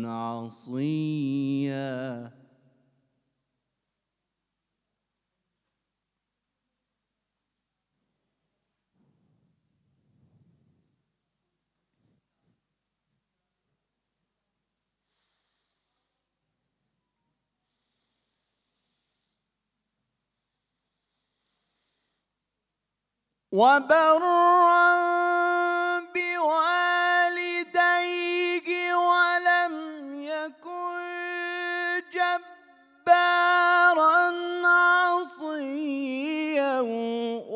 عصيا وبرا بوالديه ولم يكن جبارا عصيا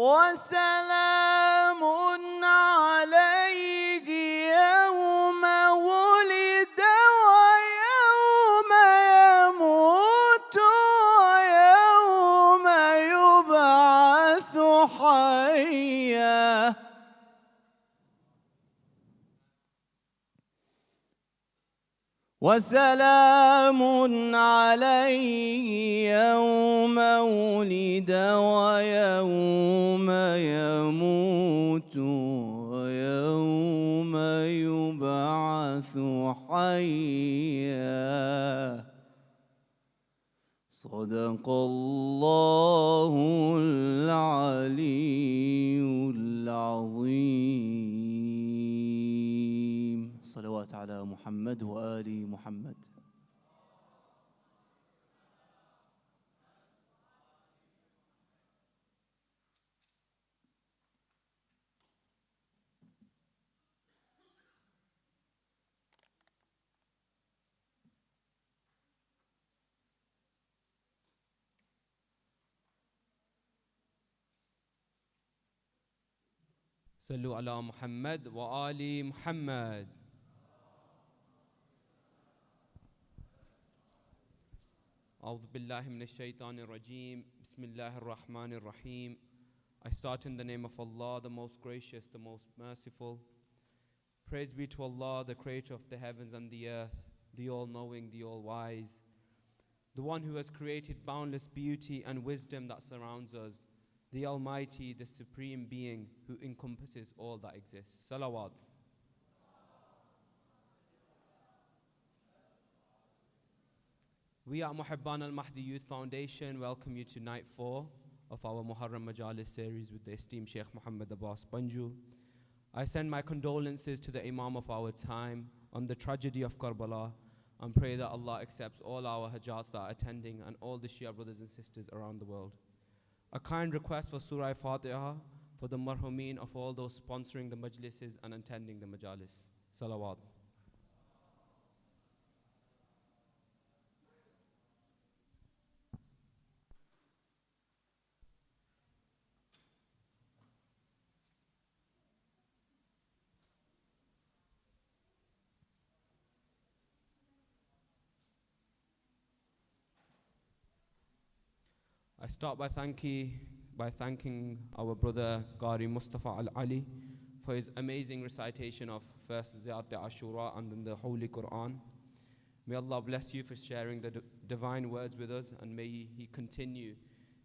وسلام عليه يوم ولد ويوم يموت ويوم يبعث حيا وسلام عليه يوم ولد ويوم يموت ويوم يبعث حيا صدق الله العلي العظيم. صلوات على محمد وآل محمد. صلوا على محمد وآل محمد. أعوذ بالله من الشيطان الرجيم. بسم الله الرحمن الرحيم. I start in the name of Allah, the most gracious, the most merciful. Praise be to Allah, the creator of the heavens and the earth, the all-knowing, the all-wise, the one who has created boundless beauty and wisdom that surrounds us, the Almighty, the Supreme Being who encompasses all that exists. Salawat. We at Mohebban al-Mahdi Youth Foundation welcome you to night 4 of our Muharram Majalis series with the esteemed Sheikh Abbas Panju. I send my condolences to the Imam of our time on the tragedy of Karbala and pray that Allah accepts all our hajjats that are attending and all the Shia brothers and sisters around the world. A kind request for Surah Fatiha for the marhumeen of all those sponsoring the majlises and attending the majalis. Salawat. I start by thanking our brother Qari Mustafa Al-Ali for his amazing recitation of first Ziyat Ashura and then the Holy Quran. May Allah bless you for sharing the divine words with us, and may He continue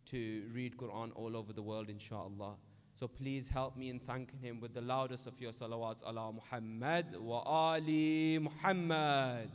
to read Quran all over the world, inshallah. So please help me in thanking him with the loudest of your salawats ala Muhammad wa ali Muhammad.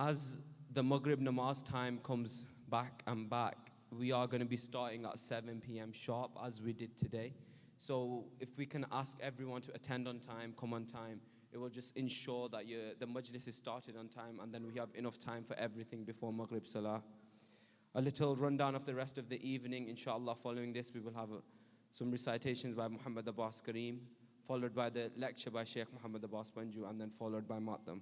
As the Maghrib namaz time comes back and back, we are going to be starting at 7 p.m. sharp as we did today. So if we can ask everyone to attend on time, come on time, it will just ensure that the majlis is started on time, and then we have enough time for everything before Maghrib Salah. A little rundown of the rest of the evening, inshallah. Following this, we will have some recitations by Muhammad Abbas Kareem, followed by the lecture by Sheikh Abbas Panju, and then followed by martyrdom.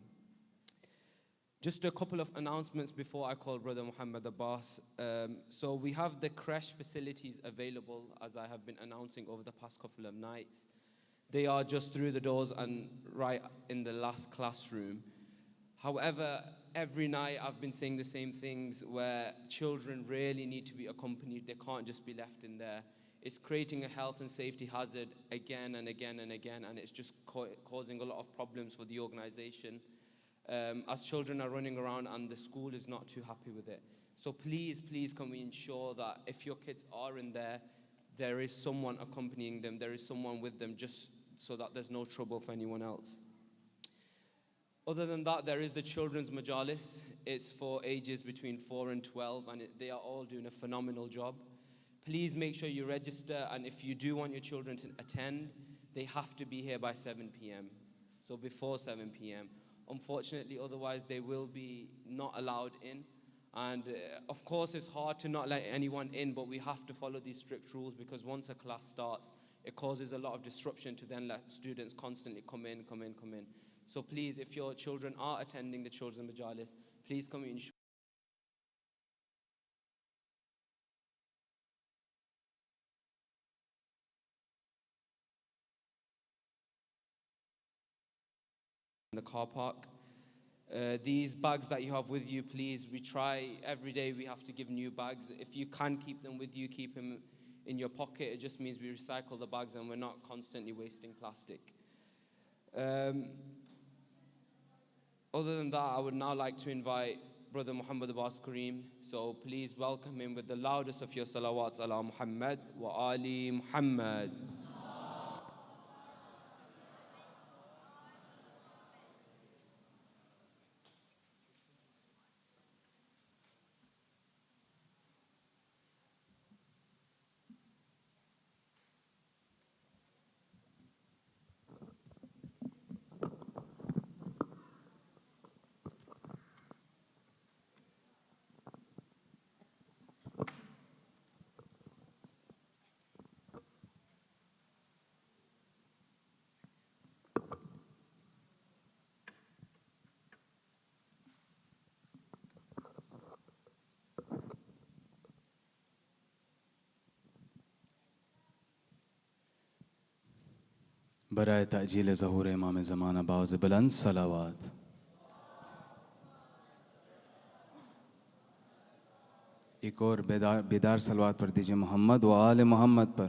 Just a couple of announcements before I call Brother Muhammad Abbas. So we have the creche facilities available, as I have been announcing over the past couple of nights. They are just through the doors and right in the last classroom. However, every night I've been saying the same things, where children really need to be accompanied. They can't just be left in there. It's creating a health and safety hazard again and again and again, and it's just causing a lot of problems for the organization. As children are running around and the school is not too happy with it. So please can we ensure that if your kids are in there, there is someone accompanying them, there is someone with them, just so that there's no trouble for anyone else. Other than that, there is the children's majalis. It's for ages between 4 and 12, and they are all doing a phenomenal job. Please make sure you register, and if you do want your children to attend, they have to be here by 7 p.m. So before 7 p.m. Unfortunately, otherwise they will be not allowed in. And of course, it's hard to not let anyone in, but we have to follow these strict rules, because once a class starts, it causes a lot of disruption to then let students constantly come in. So please, if your children are attending the children's majalis, please come in. In the car park. These bags that you have with you, please, we try every day, we have to give new bags. If you can keep them with you, keep them in your pocket. It just means we recycle the bags and we're not constantly wasting plastic. Other than that, I would now like to invite Brother Muhammad Abbas Kareem. So please welcome him with the loudest of your salawats ala Muhammad wa ali Muhammad. برائے تأجیل ظہور امام زمانہ باوز بلند صلوات. ایک اور بیدار صلوات پڑھ دیجئے محمد و آل محمد پر.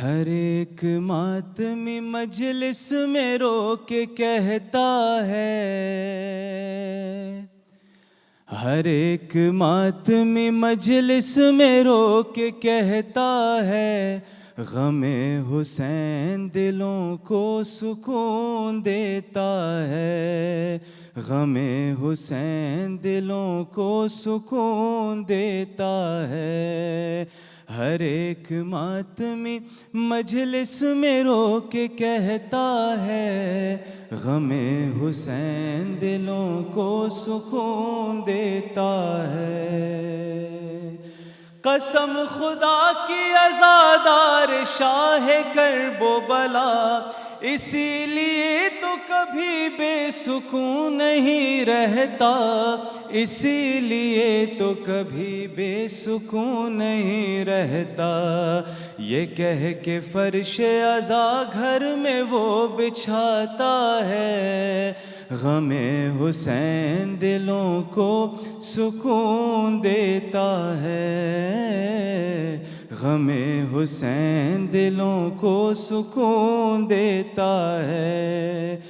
ہر ایک ماتمی مجلس میں رو کے کہتا ہے، ہر ایک ماتمی مجلس میں رو کے کہتا ہے، غم حسین دلوں کو سکون دیتا ہے، غم حسین دلوں کو سکون دیتا ہے. ہر ایک ماتمی مجلس میں رو کے کہتا ہے، غم حسین دلوں کو سکون دیتا ہے. قسم خدا کی عزادار شاہ کرب و بلا، اسی لیے تو کبھی بے سکون نہیں رہتا، اسی لیے تو کبھی بے سکون نہیں رہتا. یہ کہہ کے فرش عزا گھر میں وہ بچھاتا ہے، غم حسین دلوں کو سکون دیتا ہے، غم حسین دلوں کو سکون دیتا ہے.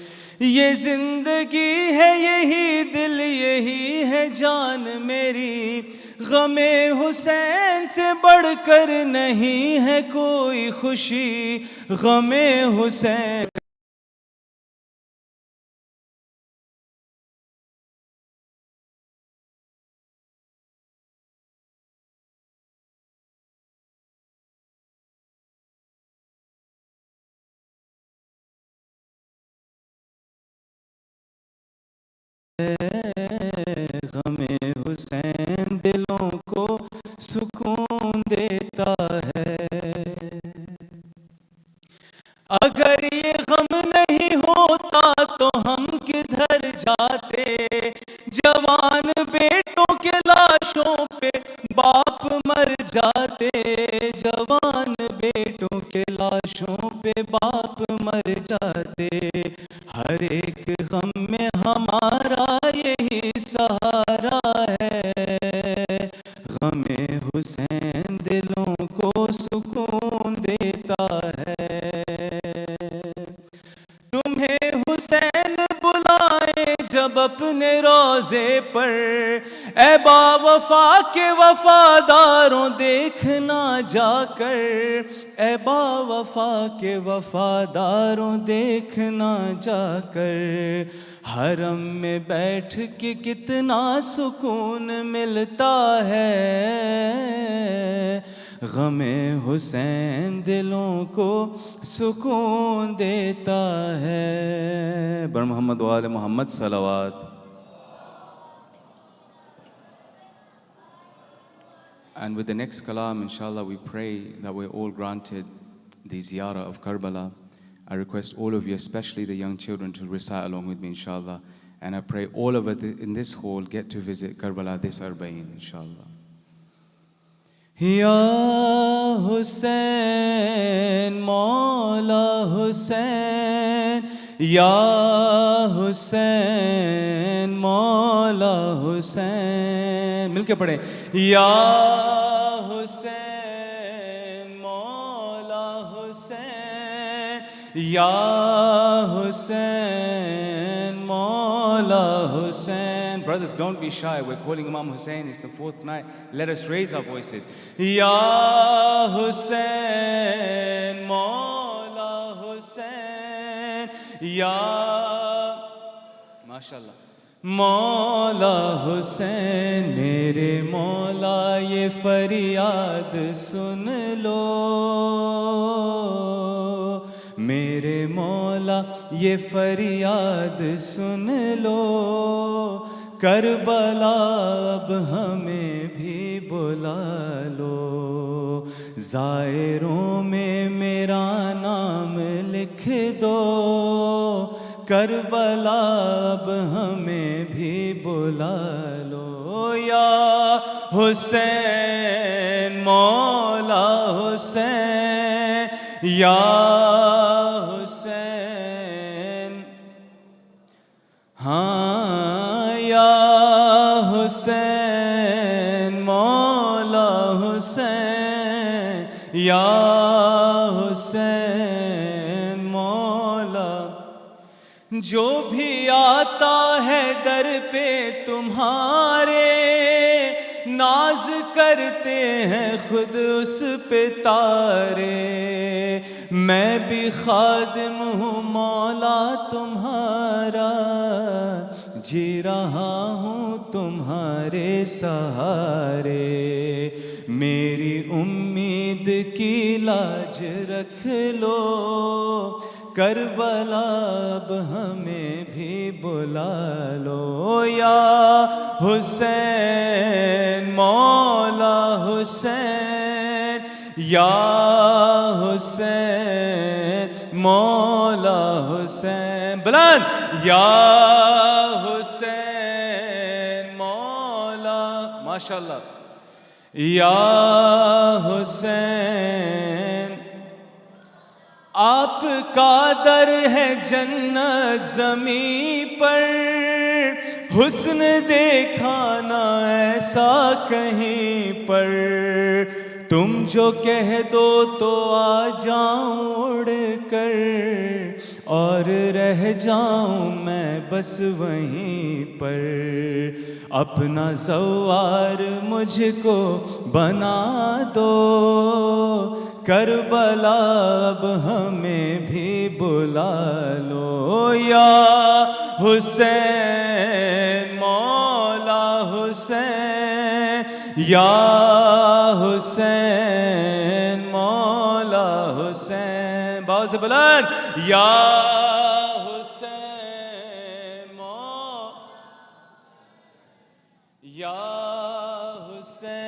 یہ زندگی ہے، یہی دل، یہی ہے جان میری، غم حسین سے بڑھ کر نہیں ہے کوئی خوشی، غم حسین غم حسین دلوں کو سکون دیتا ہے. اگر یہ غم نہیں ہوتا تو ہم کدھر جاتے، جوان بیٹوں کے لاشوں پہ باپ مر جاتے، جوان بیٹوں کے لاشوں پہ باپ مر جاتے. ہر ایک غم میں ہمارا یہی سہارا ہے، غم حسین دلوں کو سکون دیتا ہے. تمہیں حسین بلائے جب اپنے روضے پر، وفاداروں دیکھنا جا کر، اے با وفا کے وفاداروں دیکھنا جا کر، حرم میں بیٹھ کے کتنا سکون ملتا ہے، غم حسین دلوں کو سکون دیتا ہے۔ بر محمد و آل محمد صلوات۔ And with the next kalam, inshallah, we pray that we're all granted the ziyarah of Karbala. I request all of you, especially the young children, to recite along with me, inshallah. And I pray all of us in this hall get to visit Karbala this Arba'in, inshallah. Ya Hussain, Maula Hussain, Ya Hussain, Maula Hussain. مل کے پڑھیں. Ya Hussain, Maula Hussain, Ya Hussain, Maula Hussain. Brothers, don't be shy. We're calling Imam Hussain. It's the 4th night. Let us raise our voices. Ya Hussain, Maula Hussain, Ya MashaAllah. مولا حسین میرے مولا یہ فریاد سن لو، میرے مولا یہ فریاد سن لو، کربلا اب ہمیں بھی بلا لو، زائروں میں میرا نام لکھ دو، کربلا اب ہمیں بھی بلا لو، یا حسین مولا حسین، یا حسین، ہاں یا حسین مولا حسین، یا حسین مولا، جو بھی آتا ہے در پہ تمہارے، ناز کرتے ہیں خود اس پہ تارے، میں بھی خادم ہوں مولا تمہارا، جی رہا ہوں تمہارے سہارے، میری امید کی لاج رکھ لو، کربلا اب ہمیں بھی بلا لو، یا حسین مولا حسین، یا حسین مولا حسین، بلند، یا حسین مولا، ماشاءاللہ، یا حسین، آپ کا در ہے جنت زمین پر، حسن دیکھا نہ ایسا کہیں پر، تم جو کہہ دو تو آ جاؤں اڑ کر، اور رہ جاؤں میں بس وہیں پر، اپنا زوار مجھ کو بنا دو، کربلا اب ہمیں بھی بلا لو، یا حسین مولا حسین، یا حسین مولا حسین، بہت سے بلند، یا حسین یا حسین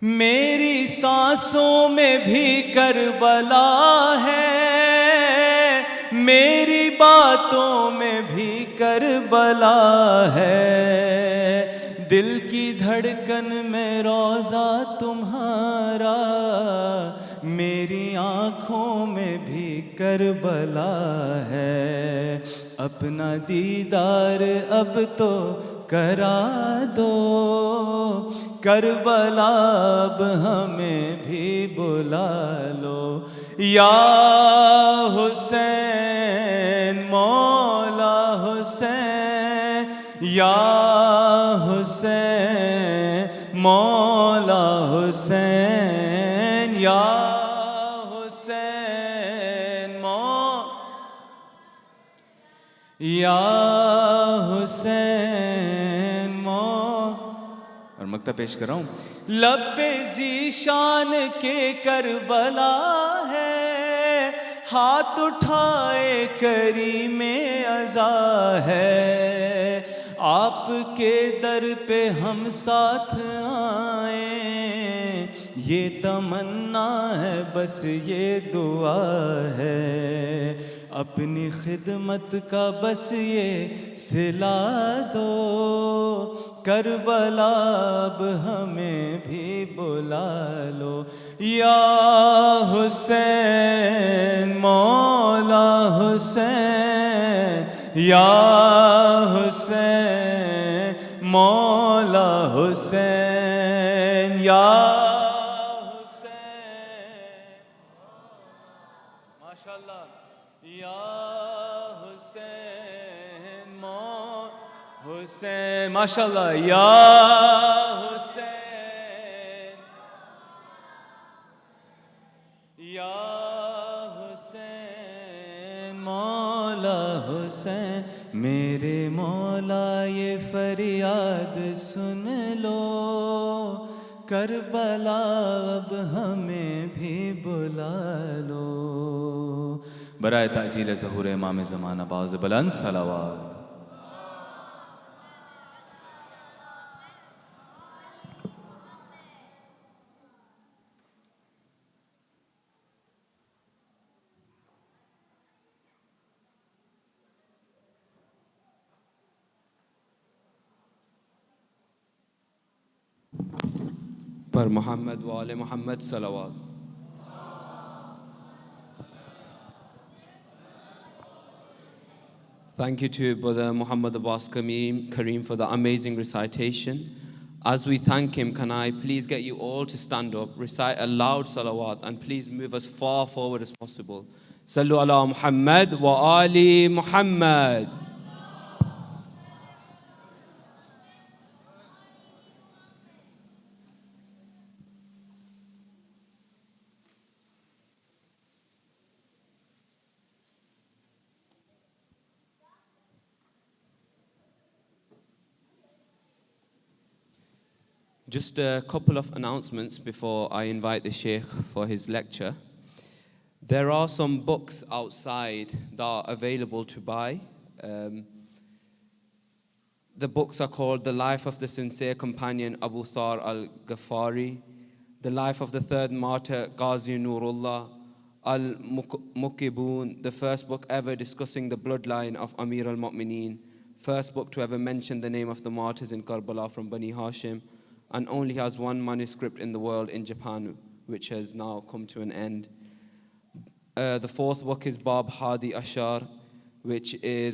میری سانسوں میں بھی کربلا ہے، میری باتوں میں بھی کربلا ہے، دل کی دھڑکن میں روضہ تمہارا، میری آنکھوں میں بھی کربلا ہے، اپنا دیدار اب تو کرا دو، کربلا اب ہمیں بھی بلا لو، یا حسین مولا حسین، یا हुसैन मौला हुसैन या हुसैन या हुसैन और मक्ता पेश कर रहा हूँ। लब्बे ज़ीशान के करबला है, हाथ उठाए करीमे अज़ा है, आपके दर पे हम साथ आए, ये तमन्ना है बस ये दुआ है, अपनी खिदमत का बस ये सिला दो, करबला अब हमें भी बुला लो, या हुसैन मौला हुसैन या हुसैन मौला हुसैन या हुसैन माशाअल्लाह या हुसैन हुसैन माशाअल्लाह या हुसैन या हुसैन मौला हुसैन मेरे मौला ये फरियाद सुन लो, करबला अब हमें भी बुला लो। बराए ताजील ज़हूर इमाम ज़माना बाज़ बुलंद सलावत। पर मोहम्मद व आले मोहम्मद सलावत। Thank you to Brother Muhammad Abbas Kareem for the amazing recitation. As we thank him, can I please get you all to stand up, recite a loud salawat, and please move as far forward as possible. Sallu ala Muhammad wa ali Muhammad. Just a couple of announcements before I invite the Sheikh for his lecture. There are some books outside that are available to buy. The books are called The Life of the Sincere Companion Abu Thar al-Ghafari, The Life of the Third Martyr Ghazi Nurullah, Al-Muqibun, the first book ever discussing the bloodline of Amir al-Mu'mineen, first book to ever mention the name of the martyrs in Karbala from Bani Hashim, and only has one manuscript in the world in Japan, which has now come to an end. The fourth book is Bab Hadi Ashar, which is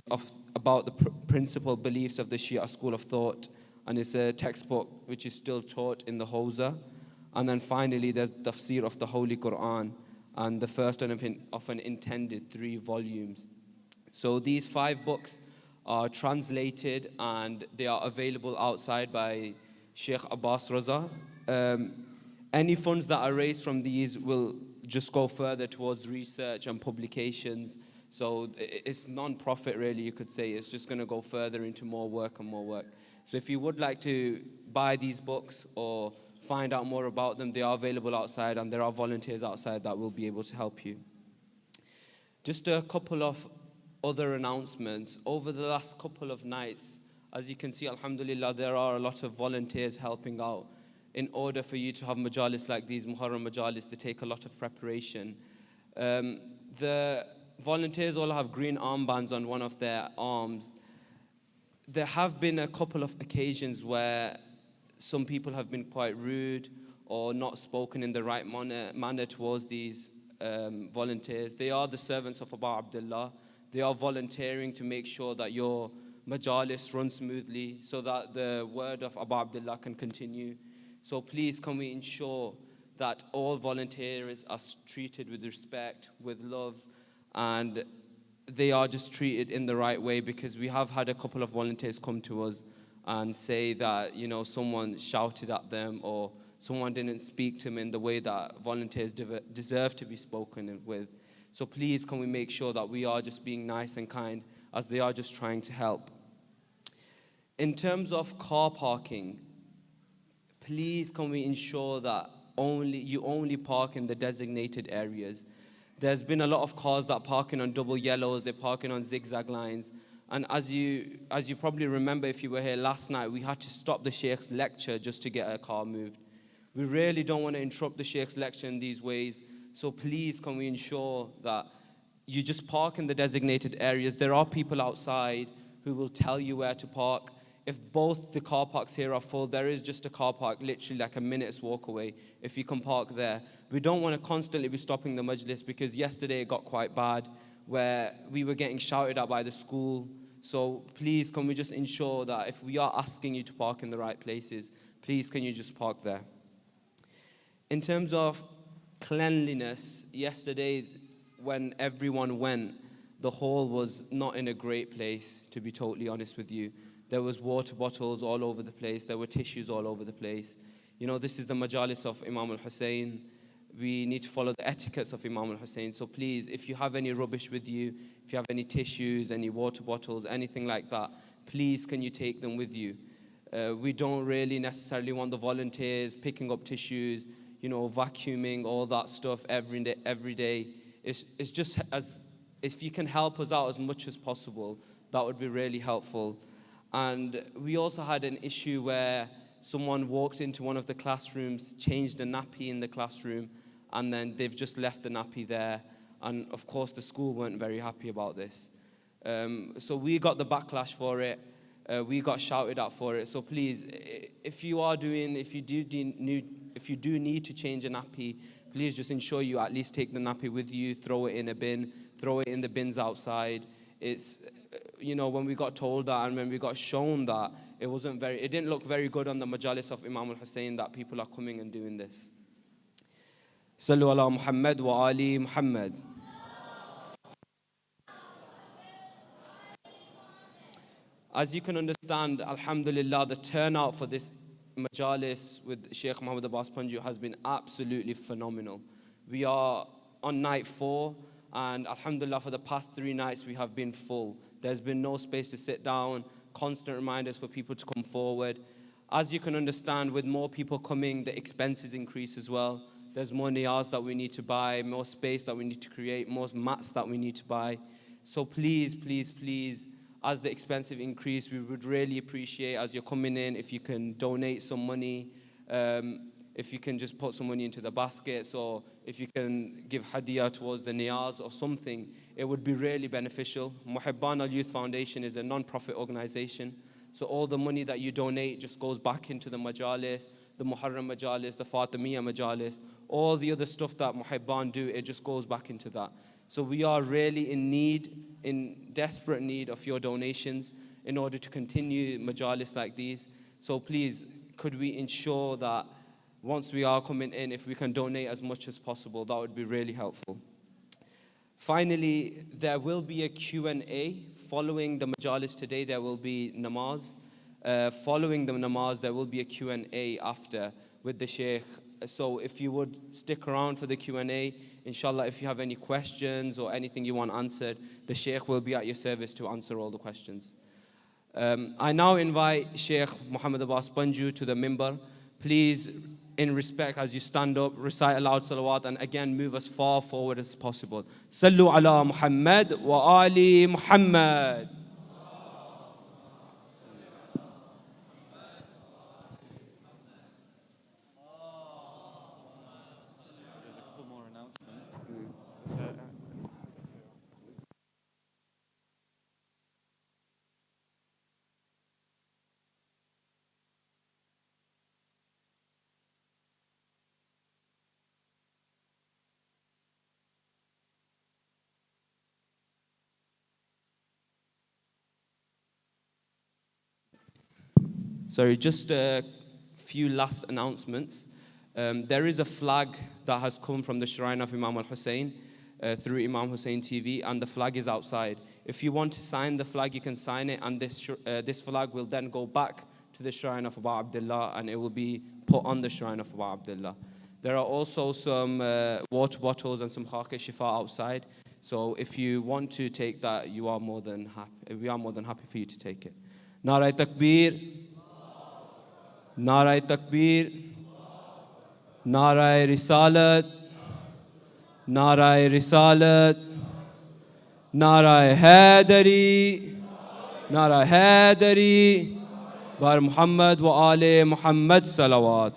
about the principal beliefs of the Shia school of thought, and it's a textbook which is still taught in the Hawza. And then finally, there's Tafsir of the Holy Quran, and the first of an intended 3 volumes. So these 5 books are translated, and they are available outside by Sheikh Abbas Raza. Any funds that are raised from these will just go further towards research and publications. So it's non-profit really, you could say. It's just going to go further into more work and more work. So if you would like to buy these books or find out more about them, they are available outside, and there are volunteers outside that will be able to help you. Just a couple of other announcements. Over the last couple of nights, as you can see, alhamdulillah, there are a lot of volunteers helping out. In order for you to have majalis like these, Muharram majalis, they take a lot of preparation. The volunteers all have green armbands on one of their arms. There have been a couple of occasions where some people have been quite rude or not spoken in the right manner towards these volunteers. They are the servants of Abu Abdullah. They are volunteering to make sure that your majalis run smoothly so that the word of Abu Abdullah can continue. So please, can we ensure that all volunteers are treated with respect, with love, and they are just treated in the right way, because we have had a couple of volunteers come to us and say that, someone shouted at them or someone didn't speak to them in the way that volunteers deserve to be spoken with. So please, can we make sure that we are just being nice and kind as they are just trying to help. In terms of car parking, please can we ensure that you only park in the designated areas. There's been a lot of cars that are parking on double yellows, they're parking on zigzag lines. And as you probably remember, if you were here last night, we had to stop the Sheikh's lecture just to get a car moved. We really don't want to interrupt the Sheikh's lecture in these ways. So please, can we ensure that you just park in the designated areas? There are people outside who will tell you where to park. If both the car parks here are full, there is just a car park literally like a minute's walk away if you can park there. We don't want to constantly be stopping the majlis, because yesterday it got quite bad where we were getting shouted at by the school. So please, can we just ensure that if we are asking you to park in the right places, please can you just park there? In terms of cleanliness, yesterday when everyone went, the hall was not in a great place, to be totally honest with you. There was water bottles all over the place. There were tissues all over the place. This is the majalis of Imam al-Hussein. We need to follow the etiquettes of Imam al-Hussein. So please, if you have any rubbish with you, if you have any tissues, any water bottles, anything like that, please can you take them with you? We don't really necessarily want the volunteers picking up tissues, vacuuming, all that stuff every day. It's just if you can help us out as much as possible, that would be really helpful. And we also had an issue where someone walked into one of the classrooms, changed a nappy in the classroom, and then they've just left the nappy there. And of course, the school weren't very happy about this. So we got the backlash for it. We got shouted at for it. So please, if you do need to change a nappy, please just ensure you at least take the nappy with you, throw it in a bin, throw it in the bins outside. It's, when we got told that and when we got shown that, it didn't look very good on the majalis of Imam al-Hussein that people are coming and doing this. Sallu ala Muhammad wa ali Muhammad. As you can understand, alhamdulillah, the turnout for this majalis with Sheikh Abbas Panju has been absolutely phenomenal. We are on night 4, and alhamdulillah, for the past 3 nights we have been full. There's been no space to sit down, constant reminders for people to come forward. As you can understand, with more people coming, the expenses increase as well. There's more niyaz that we need to buy, more space that we need to create, more mats that we need to buy. So please, please, please, as the expenses increase, we would really appreciate, as you're coming in, if you can donate some money, if you can just put some money into the baskets, or if you can give hadiyah towards the niyaz or something, it would be really beneficial. Mohebban Al-Youth Foundation is a non-profit organization, so all the money that you donate just goes back into the majalis, the Muharram majalis, the Fatimiyya majalis, all the other stuff that Mohebban do, it just goes back into that. So we are really in desperate need of your donations in order to continue majalis like these. So please, could we ensure that once we are coming in, if we can donate as much as possible, that would be really helpful. Finally, there will be a Q&A. Following the majalis today, there will be namaz. Following the namaz, there will be a Q&A after with the Sheikh. So if you would stick around for the Q&A, inshallah, if you have any questions or anything you want answered, the Sheikh will be at your service to answer all the questions. I now invite Sheikh Muhammad Abbas Panju to the mimbar. Please, in respect, as you stand up, recite aloud salawat, and again move as far forward as possible. Sallu ala Muhammad wa ali Muhammad. Sorry, just a few last announcements. There is a flag that has come from the shrine of Imam al-Hussein through Imam Hussein TV, and the flag is outside. If you want to sign the flag, you can sign it, and this flag will then go back to the shrine of Abu Abdullah, and it will be put on the shrine of Abu Abdullah. There are also some water bottles and some khaq shifa outside. So if you want to take that, we are more than happy for you to take it. Narai Takbir, Narai Takbir, Narai Risalat, Narai Risalat, Narai Haidari, Narai Haidari, Bar Muhammad wa Ali Muhammad Salawat.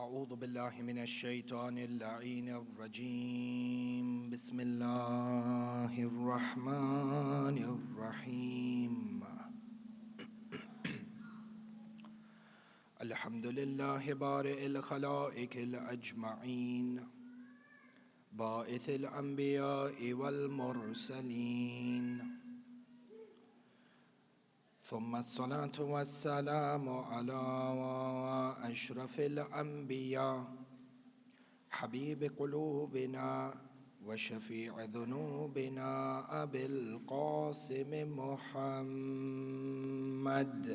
أعوذ بالله من الشيطان اللعين الرجيم بسم الله الرحمن الرحيم الحمد لله بارئ الخلائق الأجمعين باعث الأنبياء والمرسلين ثم الصلاة والسلام على أشرف الأنبياء حبيب قلوبنا وشفيع ذنوبنا أبي القاسم محمد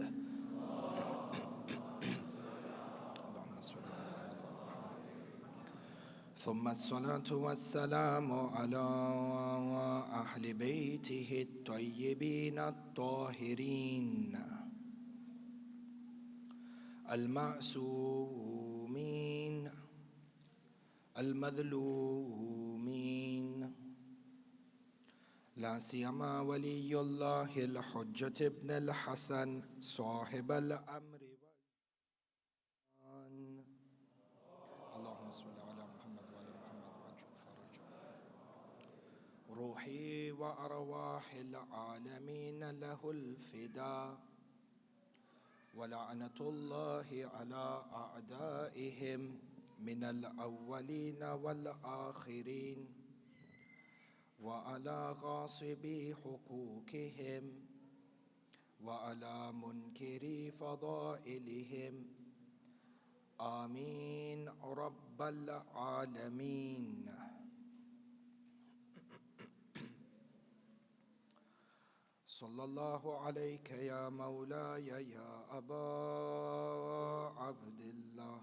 ثم الصلاة والسلام على أهل بيته الطيبين الطاهرين المعصومين المظلومين لا سيما ولي الله الحجة ابن الحسن صاحب الأمر اللهم صل على محمد وعلى محمد وعجل فرجه روحي وأرواح العالمين له الفداء ولعنة الله على أعدائهم من الأولين والآخرين وعلى غاصبي حقوقهم وعلى منكري فضائلهم آمين رب العالمين صلى الله عليك يا مولاي يا أبا عبد الله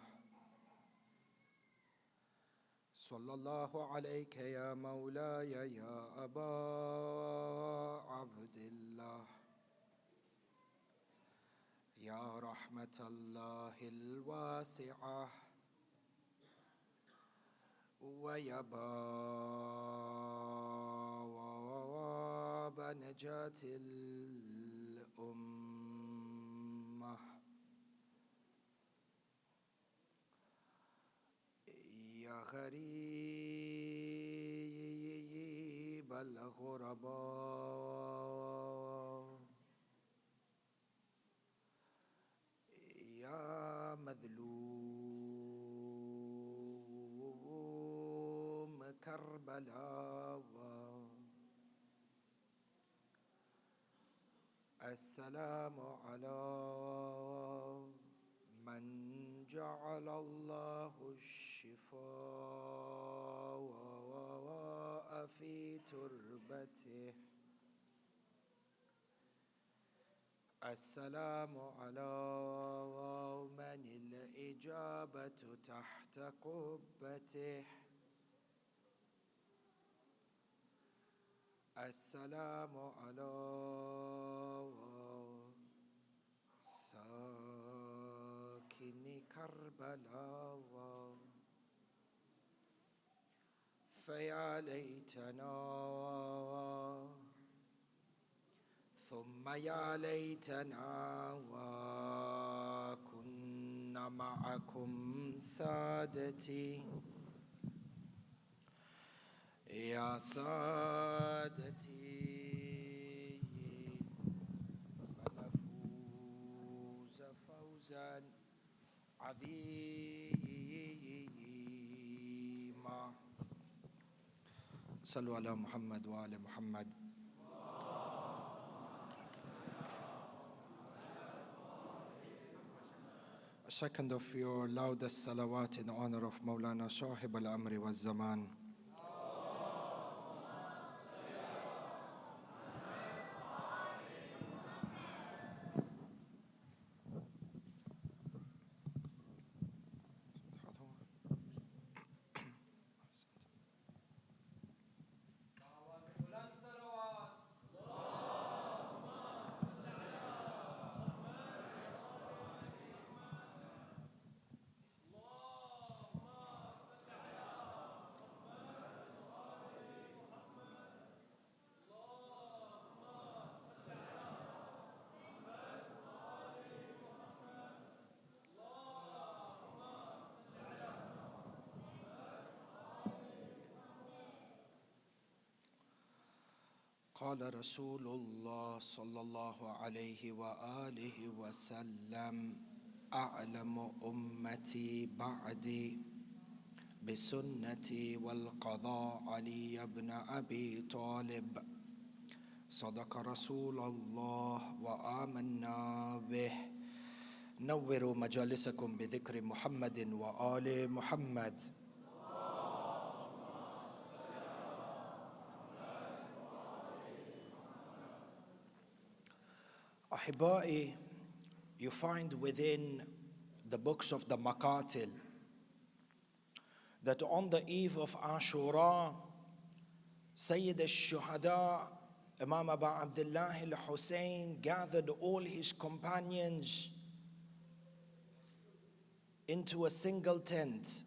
صلى الله عليك يا مولاي يا أبا عبد الله يا رحمة الله الواسعة ويا باب نجاة الأمة يا غريب الغرباء يا مظلوم كربلاء السلام على من جعل الله الشفاء في تربته السلام على من الإجابة تحت قبته السلام على ساكن كربلاء فيا ليتنا ثم يا ليتنا أنا معكم سادتي يا سادتي فنفوز فوزا عظيما. صلوا على محمد وآل محمد. A second of your loudest salawat in honor of Mawlana Sahib al-Amri wa Zaman. قال رسول الله صلى الله عليه وآله وسلم أعلم أمتي بعدي بسنتي والقضاء علي بن أبي طالب صدق رسول الله وآمنا به. نوروا مجالسكم بذكر محمد وآل محمد. Ahibai, you find within the books of the Maqatil that on the eve of Ashura, Sayyid al-Shuhada, Imam Abu Abdullah al-Hussein gathered all his companions into a single tent.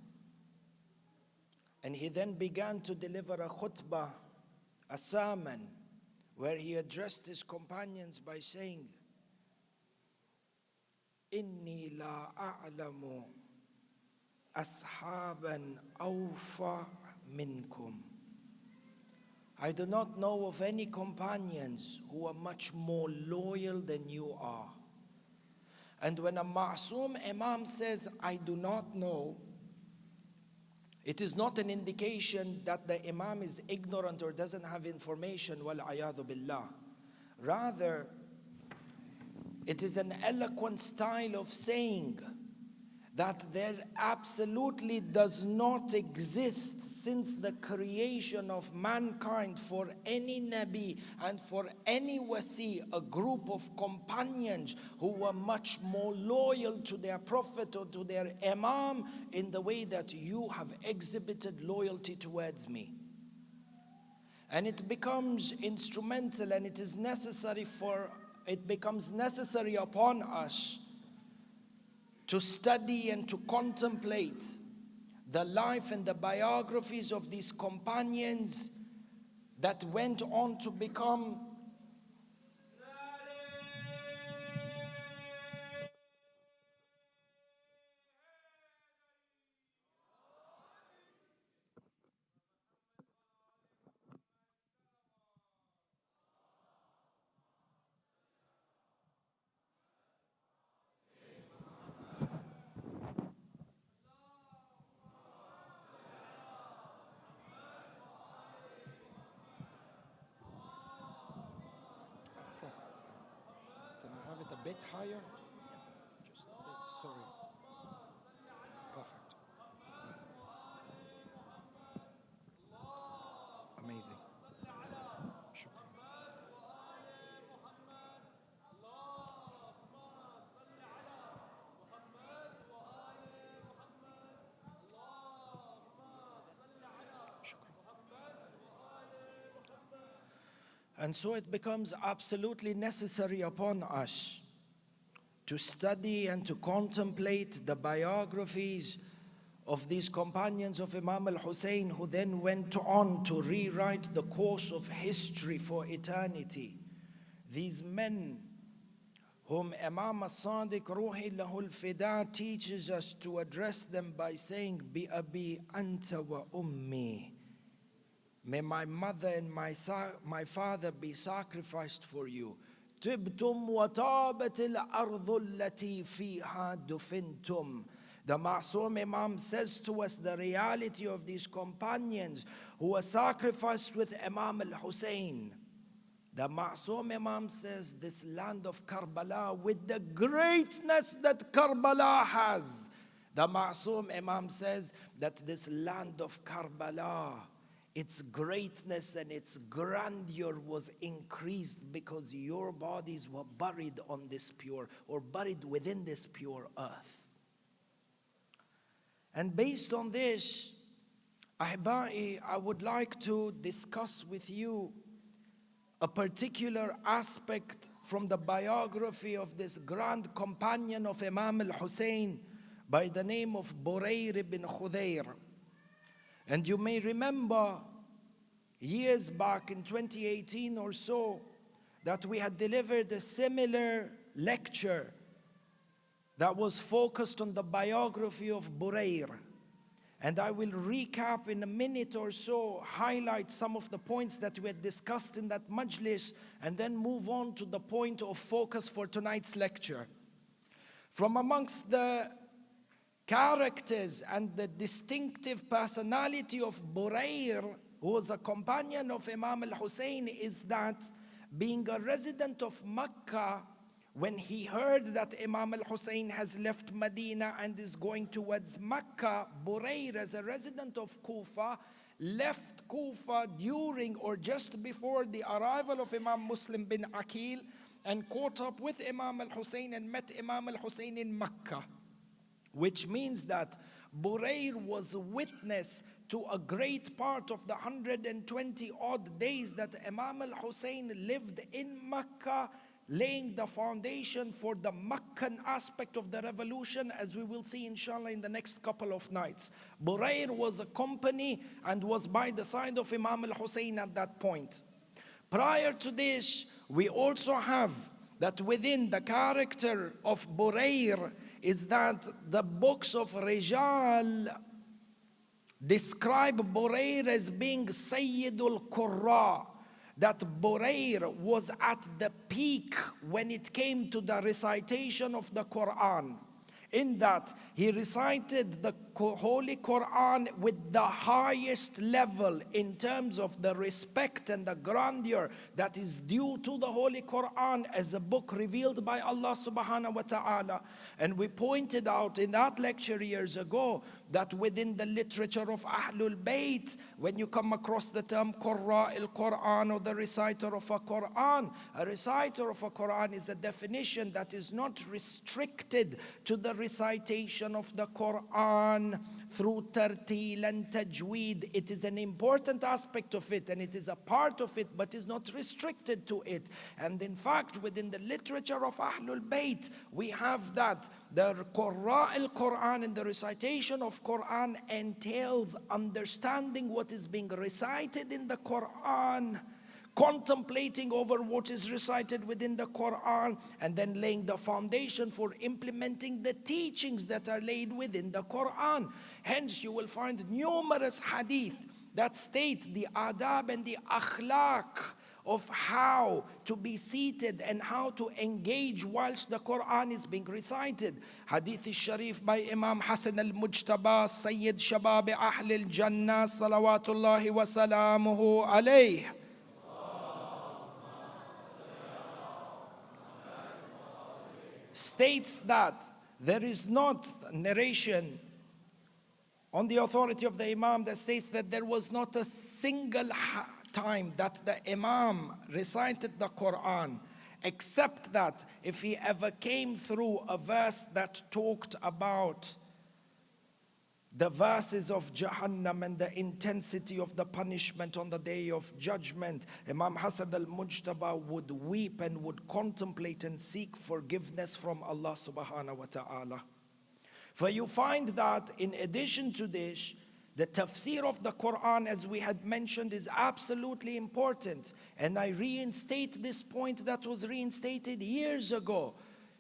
And he then began to deliver a khutbah, a sermon, where he addressed his companions by saying, إني لا أعلم أصحابا أوفى منكم. I do not know of any companions who are much more loyal than you are. And when a Ma'soom Imam says, I do not know, it is not an indication that the Imam is ignorant or doesn't have information, wal-ayadhu billah. Rather, it is an eloquent style of saying that there absolutely does not exist since the creation of mankind for any Nabi and for any Wasi a group of companions who were much more loyal to their Prophet or to their Imam in the way that you have exhibited loyalty towards me. And it becomes instrumental and it becomes necessary upon us to study and to contemplate the life and the biographies of these companions that went on to become a bit higher? Just a bit, sorry. Perfect. Amazing. Shukran. And so it becomes absolutely necessary upon us to study and to contemplate the biographies of these companions of Imam al-Hussein, who then went on to rewrite the course of history for eternity. These men whom Imam al-Sadiq Ruhi Lahul Fida teaches us to address them by saying, Bi abi anta wa ummi. May my mother and my father be sacrificed for you. Tibtum wa tabat al-ardu allati fiha dufintum. The Ma'soom Imam says to us the reality of these companions who were sacrificed with Imam al-Hussein. The Ma'soom Imam says this land of Karbala, with the greatness that Karbala has, the Ma'soom Imam says that this land of Karbala, its greatness and its grandeur was increased because your bodies were buried on this pure, or buried within this pure earth. And based on this, Ahba'i, I would like to discuss with you a particular aspect from the biography of this grand companion of Imam al-Hussein by the name of Burayr ibn Khudayr. And you may remember years back in 2018 or so that we had delivered a similar lecture that was focused on the biography of Burayr. And I will recap in a minute or so, highlight some of the points that we had discussed in that majlis, and then move on to the point of focus for tonight's lecture. From amongst the characters and the distinctive personality of Burayr, who was a companion of Imam al-Hussein, is that being a resident of Mecca, when he heard that Imam al-Hussein has left Medina and is going towards Mecca, Burayr, as a resident of Kufa, left Kufa during or just before the arrival of Imam Muslim bin Aqil and caught up with Imam al-Hussein and met Imam al-Hussein in Mecca. Which means that Burayr was witness to a great part of the 120 odd days that Imam al-Hussein lived in Mecca, laying the foundation for the Meccan aspect of the revolution, as we will see inshallah in the next couple of nights. Burayr was a company and was by the side of Imam al-Hussein at that point. Prior to this, we also have that within the character of Burayr is that the books of Rijal describe Burayr as being Sayyidul Qurra, that Burayr was at the peak when it came to the recitation of the Quran, in that he recited the Holy Quran with the highest level in terms of the respect and the grandeur that is due to the Holy Quran as a book revealed by Allah subhanahu wa ta'ala. And we pointed out in that lecture years ago that within the literature of Ahlul Bayt, when you come across the term Qurra al-Quran, or the reciter of a reciter of a Quran is a definition that is not restricted to the recitation of the Quran through tartil and tajweed. It is an important aspect of it, and it is a part of it, but is not restricted to it. And in fact, within the literature of Ahlul Bayt, we have that the Qurra al-Quran and the recitation of Quran entails understanding what is being recited in the Quran, contemplating over what is recited within the Quran, and then laying the foundation for implementing the teachings that are laid within the Quran. Hence, you will find numerous hadith that state the adab and the akhlaq of how to be seated and how to engage whilst the Quran is being recited. Hadith al-Sharif by Imam Hassan al-Mujtaba, Sayyid Shabab Ahl al-Jannah, salawatullahi wa salamuhu alayh, states that there is not narration on the authority of the Imam that states that there was not a single time that the Imam recited the Quran, except that if he ever came through a verse that talked about the verses of Jahannam and the intensity of the punishment on the day of judgment, Imam Hassan al-Mujtaba would weep and would contemplate and seek forgiveness from Allah subhanahu wa ta'ala. For you find that in addition to this, the tafsir of the Quran, as we had mentioned, is absolutely important. And I reinstate this point that was reinstated years ago,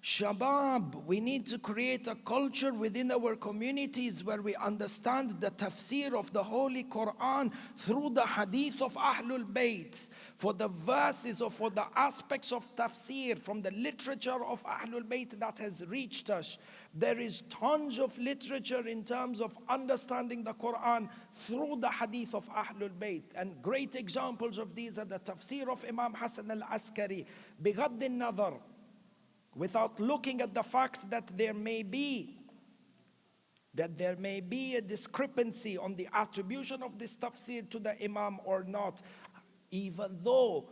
Shabab, we need to create a culture within our communities where we understand the tafsir of the Holy Quran through the hadith of Ahlul Bayt. For the verses or for the aspects of tafsir from the literature of Ahlul Bayt that has reached us. There is tons of literature in terms of understanding the Quran through the hadith of Ahlul Bayt. And great examples of these are the tafsir of Imam Hassan al-Askari. بغض النظر, without looking at the fact that there may be a discrepancy on the attribution of this tafsir to the Imam or not, even though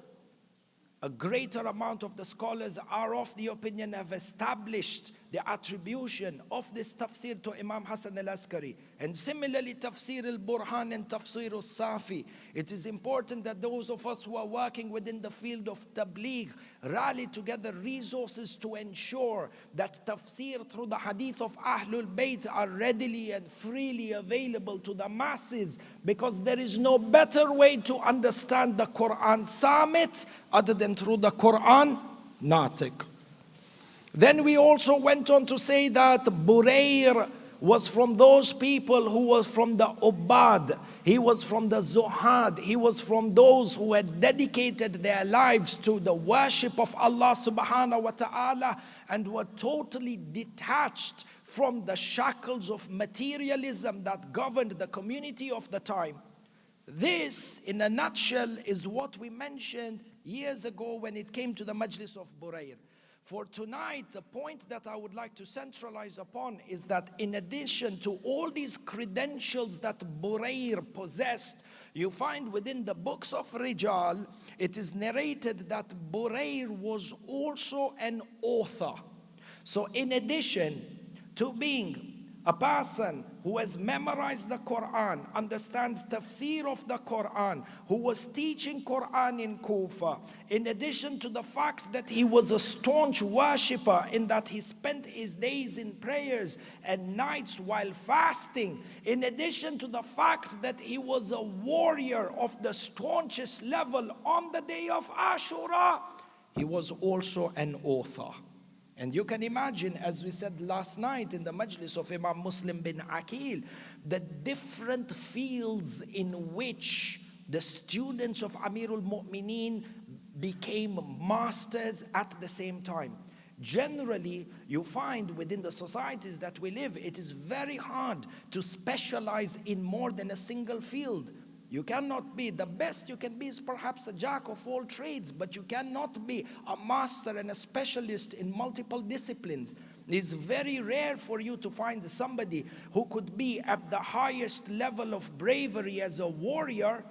a greater amount of the scholars are of the opinion, have established the attribution of this tafsir to Imam Hassan al-Askari. And similarly, tafsir al-Burhan and tafsir al-Safi. It is important that those of us who are working within the field of tabligh rally together resources to ensure that tafsir through the hadith of Ahlul Bayt are readily and freely available to the masses, because there is no better way to understand the Quran Samit other than through the Quran Natiq. Then we also went on to say that Burayr was from those people who was from the Ubad. He was from the Zuhad. He was from those who had dedicated their lives to the worship of Allah subhanahu wa ta'ala and were totally detached from the shackles of materialism that governed the community of the time. This, in a nutshell, is what we mentioned years ago when it came to the Majlis of Burayr. For tonight, the point that I would like to centralize upon is that in addition to all these credentials that Burayr possessed, you find within the books of Rijal, it is narrated that Burayr was also an author. So in addition to being a person who has memorized the Quran, understands tafsir of the Quran, who was teaching Quran in Kufa, in addition to the fact that he was a staunch worshipper in that he spent his days in prayers and nights while fasting, in addition to the fact that he was a warrior of the staunchest level on the day of Ashura, he was also an author. And you can imagine, as we said last night in the majlis of Imam Muslim bin Aqil, the different fields in which the students of Amirul Mu'mineen became masters at the same time. Generally, you find within the societies that we live, it is very hard to specialize in more than a single field. You cannot be, the best you can be is perhaps a jack of all trades, but you cannot be a master and a specialist in multiple disciplines. It's very rare for you to find somebody who could be at the highest level of bravery as a warrior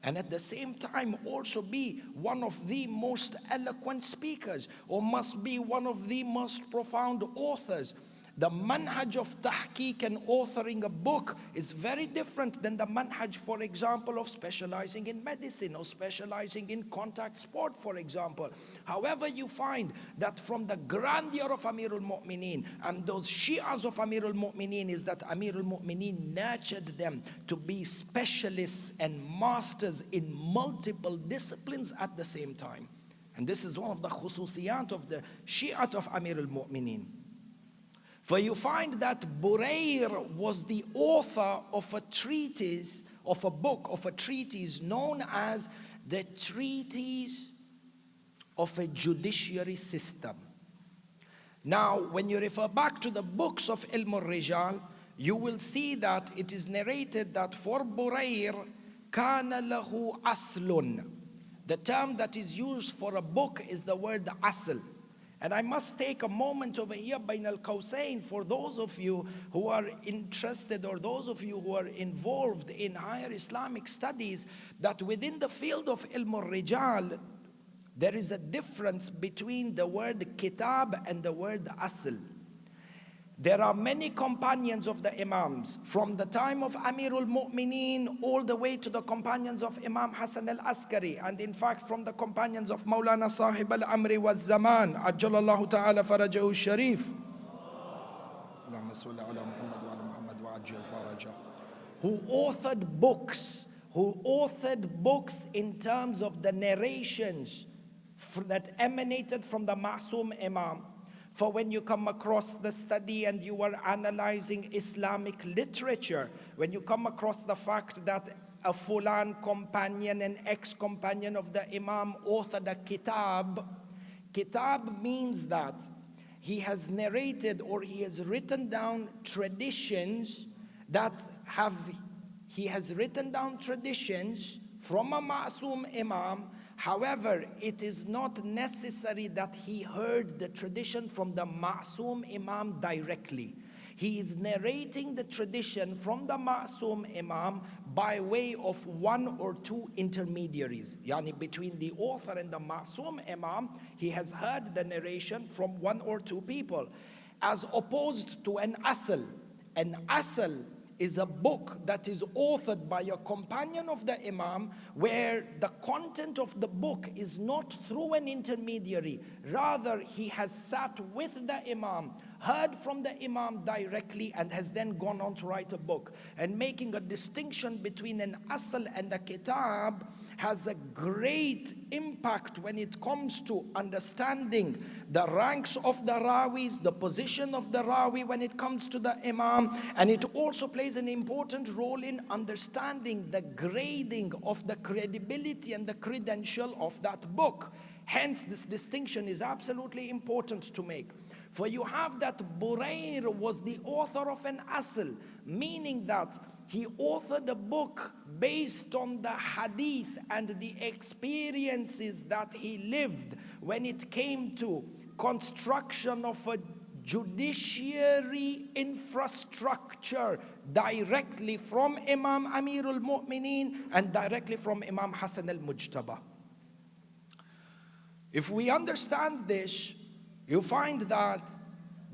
and at the same time also be one of the most eloquent speakers or must be one of the most profound authors. The manhaj of tahqiq and authoring a book is very different than the manhaj, for example, of specializing in medicine or specializing in contact sport, for example. However, you find that from the grandeur of Amirul Mu'mineen and those Shi'as of Amirul Mu'mineen is that Amirul Mu'mineen nurtured them to be specialists and masters in multiple disciplines at the same time. And this is one of the khususiyat of the Shi'at of Amirul Mu'mineen. For you find that Burayr was the author of a treatise, of a book, of a treatise known as the Treatise of a Judiciary System. Now, when you refer back to the books of Ilm al-Rijal, you will see that it is narrated that for Burayr, kana lahu aslun. The term that is used for a book is the word asl. And I must take a moment over here, Bain al-Qawsayn, for those of you who are interested or those of you who are involved in higher Islamic studies, that within the field of Ilm al-Rijal, there is a difference between the word kitab and the word asl. There are many companions of the Imams, from the time of Amirul Mu'mineen all the way to the companions of Imam Hassan al-Askari, and in fact from the companions of Maulana Sahib al-Amri wa Zaman, Ajjalallahu ta'ala farajahu sharif, who authored books in terms of the narrations that emanated from the Ma'soom Imam, For when you come across the study and you are analyzing Islamic literature, when you come across the fact that a Fulan companion and ex-companion of the Imam authored a kitab, kitab means that he has narrated or he has written down traditions he has written down traditions from a Ma'soom Imam. However, it is not necessary that he heard the tradition from the Ma'soom Imam directly. He is narrating the tradition from the Ma'soom Imam by way of one or two intermediaries. Yani between the author and the Ma'soom Imam, he has heard the narration from one or two people. As opposed to an asl. An asl is a book that is authored by a companion of the Imam, where the content of the book is not through an intermediary. Rather, he has sat with the Imam, heard from the Imam directly, and has then gone on to write a book. And making a distinction between an asl and a kitab has a great impact when it comes to understanding the ranks of the Rawis, the position of the Rawi when it comes to the Imam, and it also plays an important role in understanding the grading of the credibility and the credential of that book. Hence, this distinction is absolutely important to make. For you have that Burayr was the author of an asl, meaning that he authored a book based on the hadith and the experiences that he lived when it came to construction of a judiciary infrastructure directly from Imam Amirul Mu'mineen and directly from Imam Hassan al-Mujtaba. If we understand this, you find that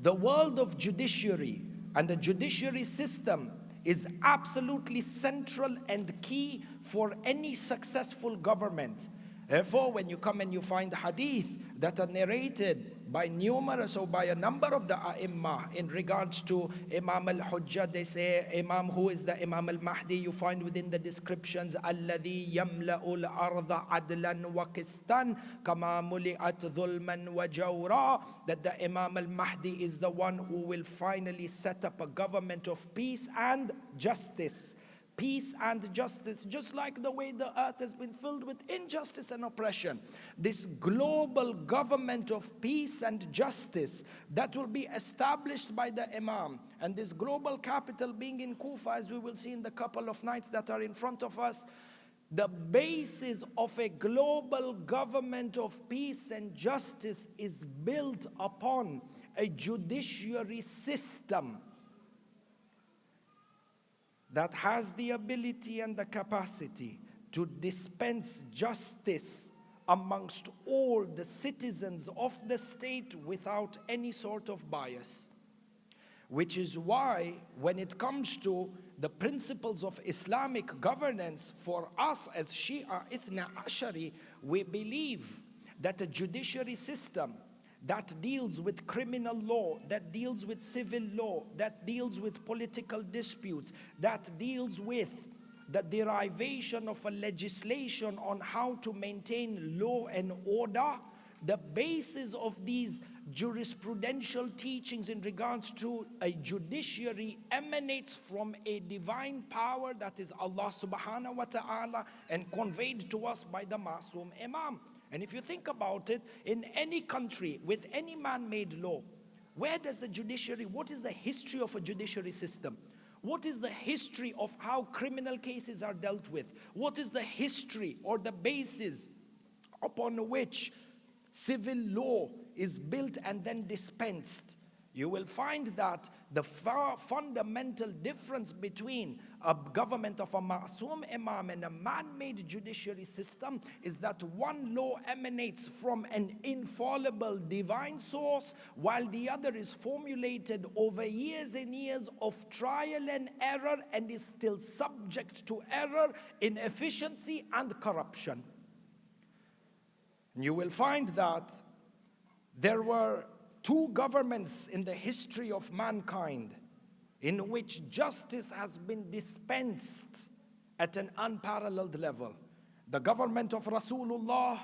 the world of judiciary and the judiciary system is absolutely central and key for any successful government. Therefore, when you come and you find hadith that are narrated by numerous or by a number of the A'imma in regards to Imam al-Hujjah, they say Imam, who is the Imam al-Mahdi, you find within the descriptions الَّذِي يَمْلَأُ الْأَرْضَ عَدْلًا وَقِسْطًا كَمَا مُلِئَتْ ظُلْمًا وَجَوْرًا, that the Imam al-Mahdi is the one who will finally set up a government of peace and justice. Peace and justice, just like the way the earth has been filled with injustice and oppression. This global government of peace and justice that will be established by the Imam, and this global capital being in Kufa, as we will see in the couple of nights that are in front of us, the basis of a global government of peace and justice is built upon a judiciary system that has the ability and the capacity to dispense justice amongst all the citizens of the state without any sort of bias. Which is why, when it comes to the principles of Islamic governance, for us as Shia Ithna Ashari, we believe that a judiciary system that deals with criminal law, that deals with civil law, that deals with political disputes, that deals with the derivation of a legislation on how to maintain law and order, the basis of these jurisprudential teachings in regards to a judiciary emanates from a divine power that is Allah subhanahu wa ta'ala and conveyed to us by the Ma'soom Imam. And if you think about it, in any country with any man-made law, where does the judiciary, what is the history of a judiciary system? What is the history of how criminal cases are dealt with? What is the history or the basis upon which civil law is built and then dispensed? You will find that the fundamental difference between a government of a Ma'soom Imam and a man-made judiciary system is that one law emanates from an infallible divine source, while the other is formulated over years and years of trial and error and is still subject to error, inefficiency and corruption. And you will find that there were two governments in the history of mankind in which justice has been dispensed at an unparalleled level. The government of Rasulullah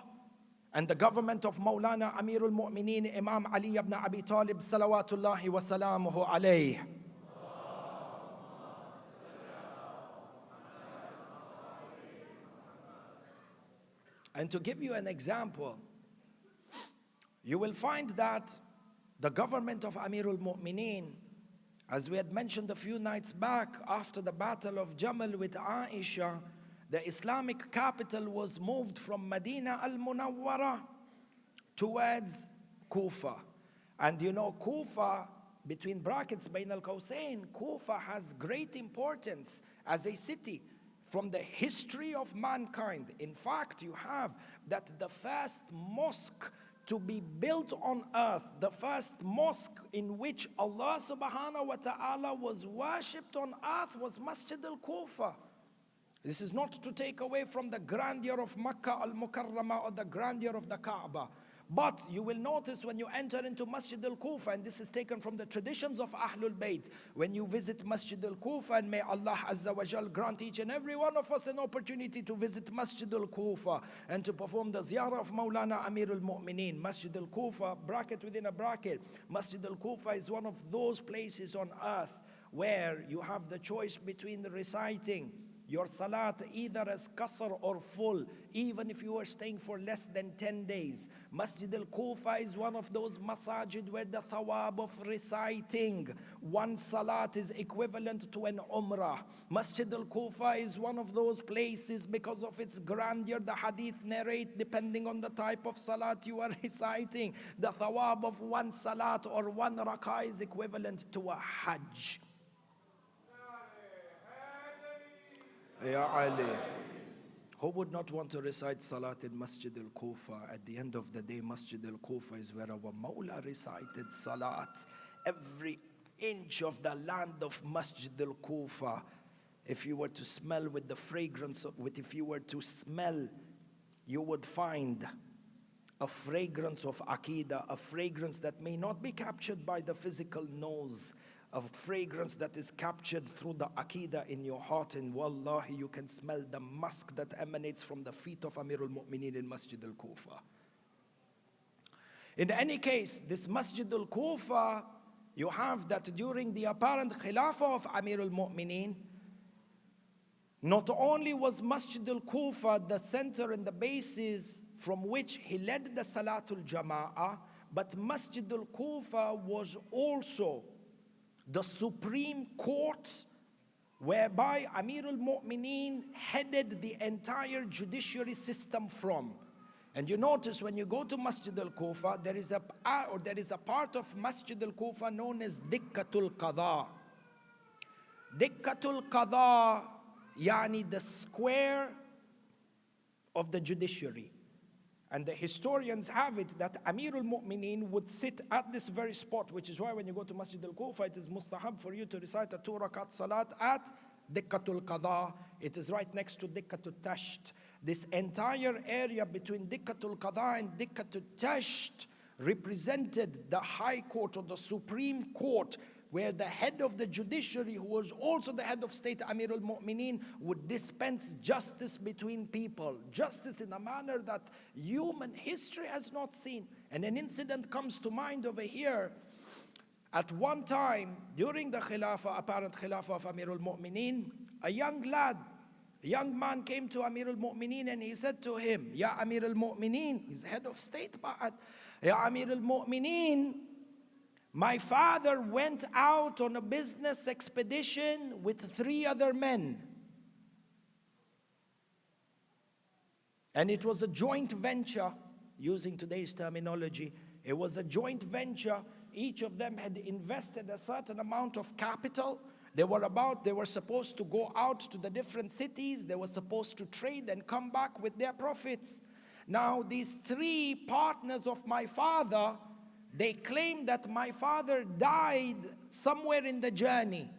and the government of Maulana Amirul Mu'mineen Imam Ali ibn Abi Talib salawatullahi wa salamuhu alayh. And to give you an example, you will find that the government of Amirul Mu'mineen, as we had mentioned a few nights back, after the battle of Jamal with Aisha, the Islamic capital was moved from Medina al-Munawwara towards Kufa. And you know, Kufa, between brackets, Bain al-Qawsayn, Kufa has great importance as a city from the history of mankind. In fact, you have that the first mosque to be built on earth, the first mosque in which Allah subhanahu wa ta'ala was worshipped on earth was Masjid al-Kufa. This is not to take away from the grandeur of Makkah al-Mukarramah or the grandeur of the Kaaba. But you will notice when you enter into Masjid al-Kufa, and this is taken from the traditions of Ahlul Bayt, when you visit Masjid al-Kufa, and may Allah Azza wa Jal grant each and every one of us an opportunity to visit Masjid al-Kufa and to perform the ziyarah of Maulana Amirul Mu'mineen. Masjid al-Kufa, bracket within a bracket, Masjid al-Kufa is one of those places on earth where you have the choice between reciting your salat either as qasr or full, even if you are staying for less than 10 days. Masjid al-Kufa is one of those masajid where the thawab of reciting one salat is equivalent to an umrah. Masjid al-Kufa is one of those places because of its grandeur. The hadith narrate, depending on the type of salat you are reciting, the thawab of one salat or one rak'ah is equivalent to a hajj. Ya Ali, who would not want to recite Salat in Masjid al-Kufa? At the end of the day, Masjid al-Kufa is where our Mawla recited Salat. Every inch of the land of Masjid al-Kufa, if you were to smell with the fragrance if you were to smell, you would find a fragrance of Aqidah, a fragrance that may not be captured by the physical nose, a fragrance that is captured through the Aqidah in your heart, and wallahi, you can smell the musk that emanates from the feet of Amirul Mu'mineen in Masjid al-Kufa. In any case, this Masjid al-Kufa, you have that during the apparent Khilafah of Amirul Mu'mineen, not only was Masjid al-Kufa the center and the basis from which he led the Salatul Jama'ah, but Masjid al-Kufa was also the supreme court whereby Amirul Mu'mineen headed the entire judiciary system from. And you notice when you go to Masjid al-Kufa, there is a part of Masjid al-Kufa known as Dikkatul Qadha. Dikkatul Qadha, yani the square of the judiciary. And the historians have it that Amirul Mu'mineen would sit at this very spot, which is why when you go to Masjid al-Kufa, it is mustahab for you to recite a 2 rakat salat at Dikkatul Qadha. It is right next to Dikkatul Tasht. This entire area between Dikkatul Qadha and Dikkatul Tasht represented the High Court or the Supreme Court, where the head of the judiciary, who was also the head of state, Amirul Mu'mineen, would dispense justice between people. Justice in a manner that human history has not seen. And an incident comes to mind over here. At one time, during the Khilafah, apparent Khilafah of Amirul Mu'mineen, a young man came to Amirul Mu'mineen and he said to him, Ya Amirul Mu'mineen, he's head of state, Ya Amirul Mu'mineen, my father went out on a business expedition with 3 other men. And it was a joint venture, using today's terminology. It was a joint venture. Each of them had invested a certain amount of capital. They were supposed to go out to the different cities. They were supposed to trade and come back with their profits. Now, these 3 partners of my father, they claim that my father died somewhere in the journey,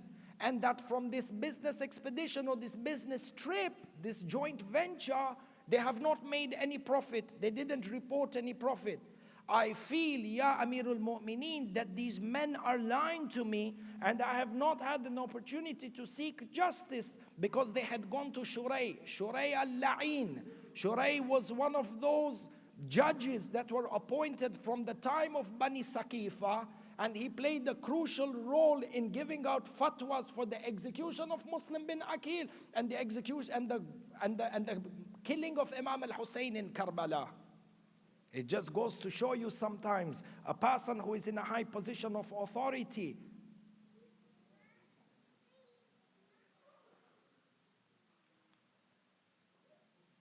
and that from this business expedition or this business trip, this joint venture, they have not made any profit. They didn't report any profit. I feel, Ya Amirul Mu'mineen, that these men are lying to me, and I have not had an opportunity to seek justice because they had gone to Shurayh al-La'in. Shurayh was one of those judges that were appointed from the time of Bani Saqifa, and he played a crucial role in giving out fatwas for the execution of Muslim bin Aqil and the execution and the killing of Imam al-Hussein in Karbala. It just goes to show you sometimes a person who is in a high position of authority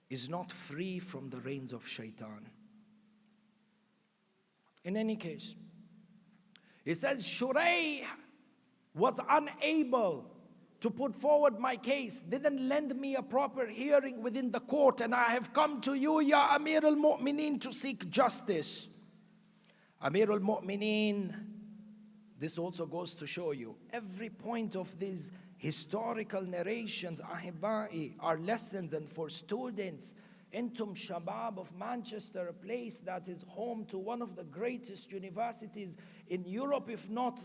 is not free from the reins of shaitan. In any case, he says, Shurayh was unable to put forward my case, didn't lend me a proper hearing within the court, and I have come to you, Ya Amir al-Mu'mineen, to seek justice. Amir al-Mu'mineen, this also goes to show you, every point of these historical narrations, ahibai, are lessons, and for students, Intum Shabab of Manchester, a place that is home to one of the greatest universities in Europe, if not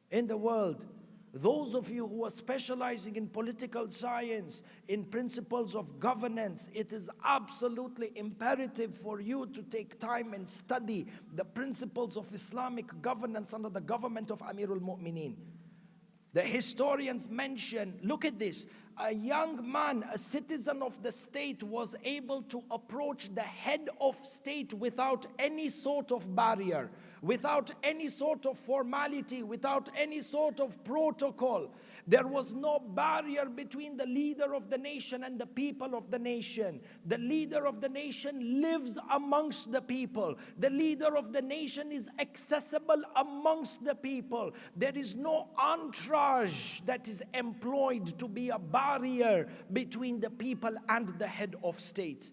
in the world. Those of you who are specializing in political science, in principles of governance, it is absolutely imperative for you to take time and study the principles of Islamic governance under the government of Amirul Mu'mineen. The historians mention, look at this, a young man, a citizen of the state, was able to approach the head of state without any sort of barrier, without any sort of formality, without any sort of protocol. There was no barrier between the leader of the nation and the people of the nation. The leader of the nation lives amongst the people. The leader of the nation is accessible amongst the people. There is no entourage that is employed to be a barrier between the people and the head of state.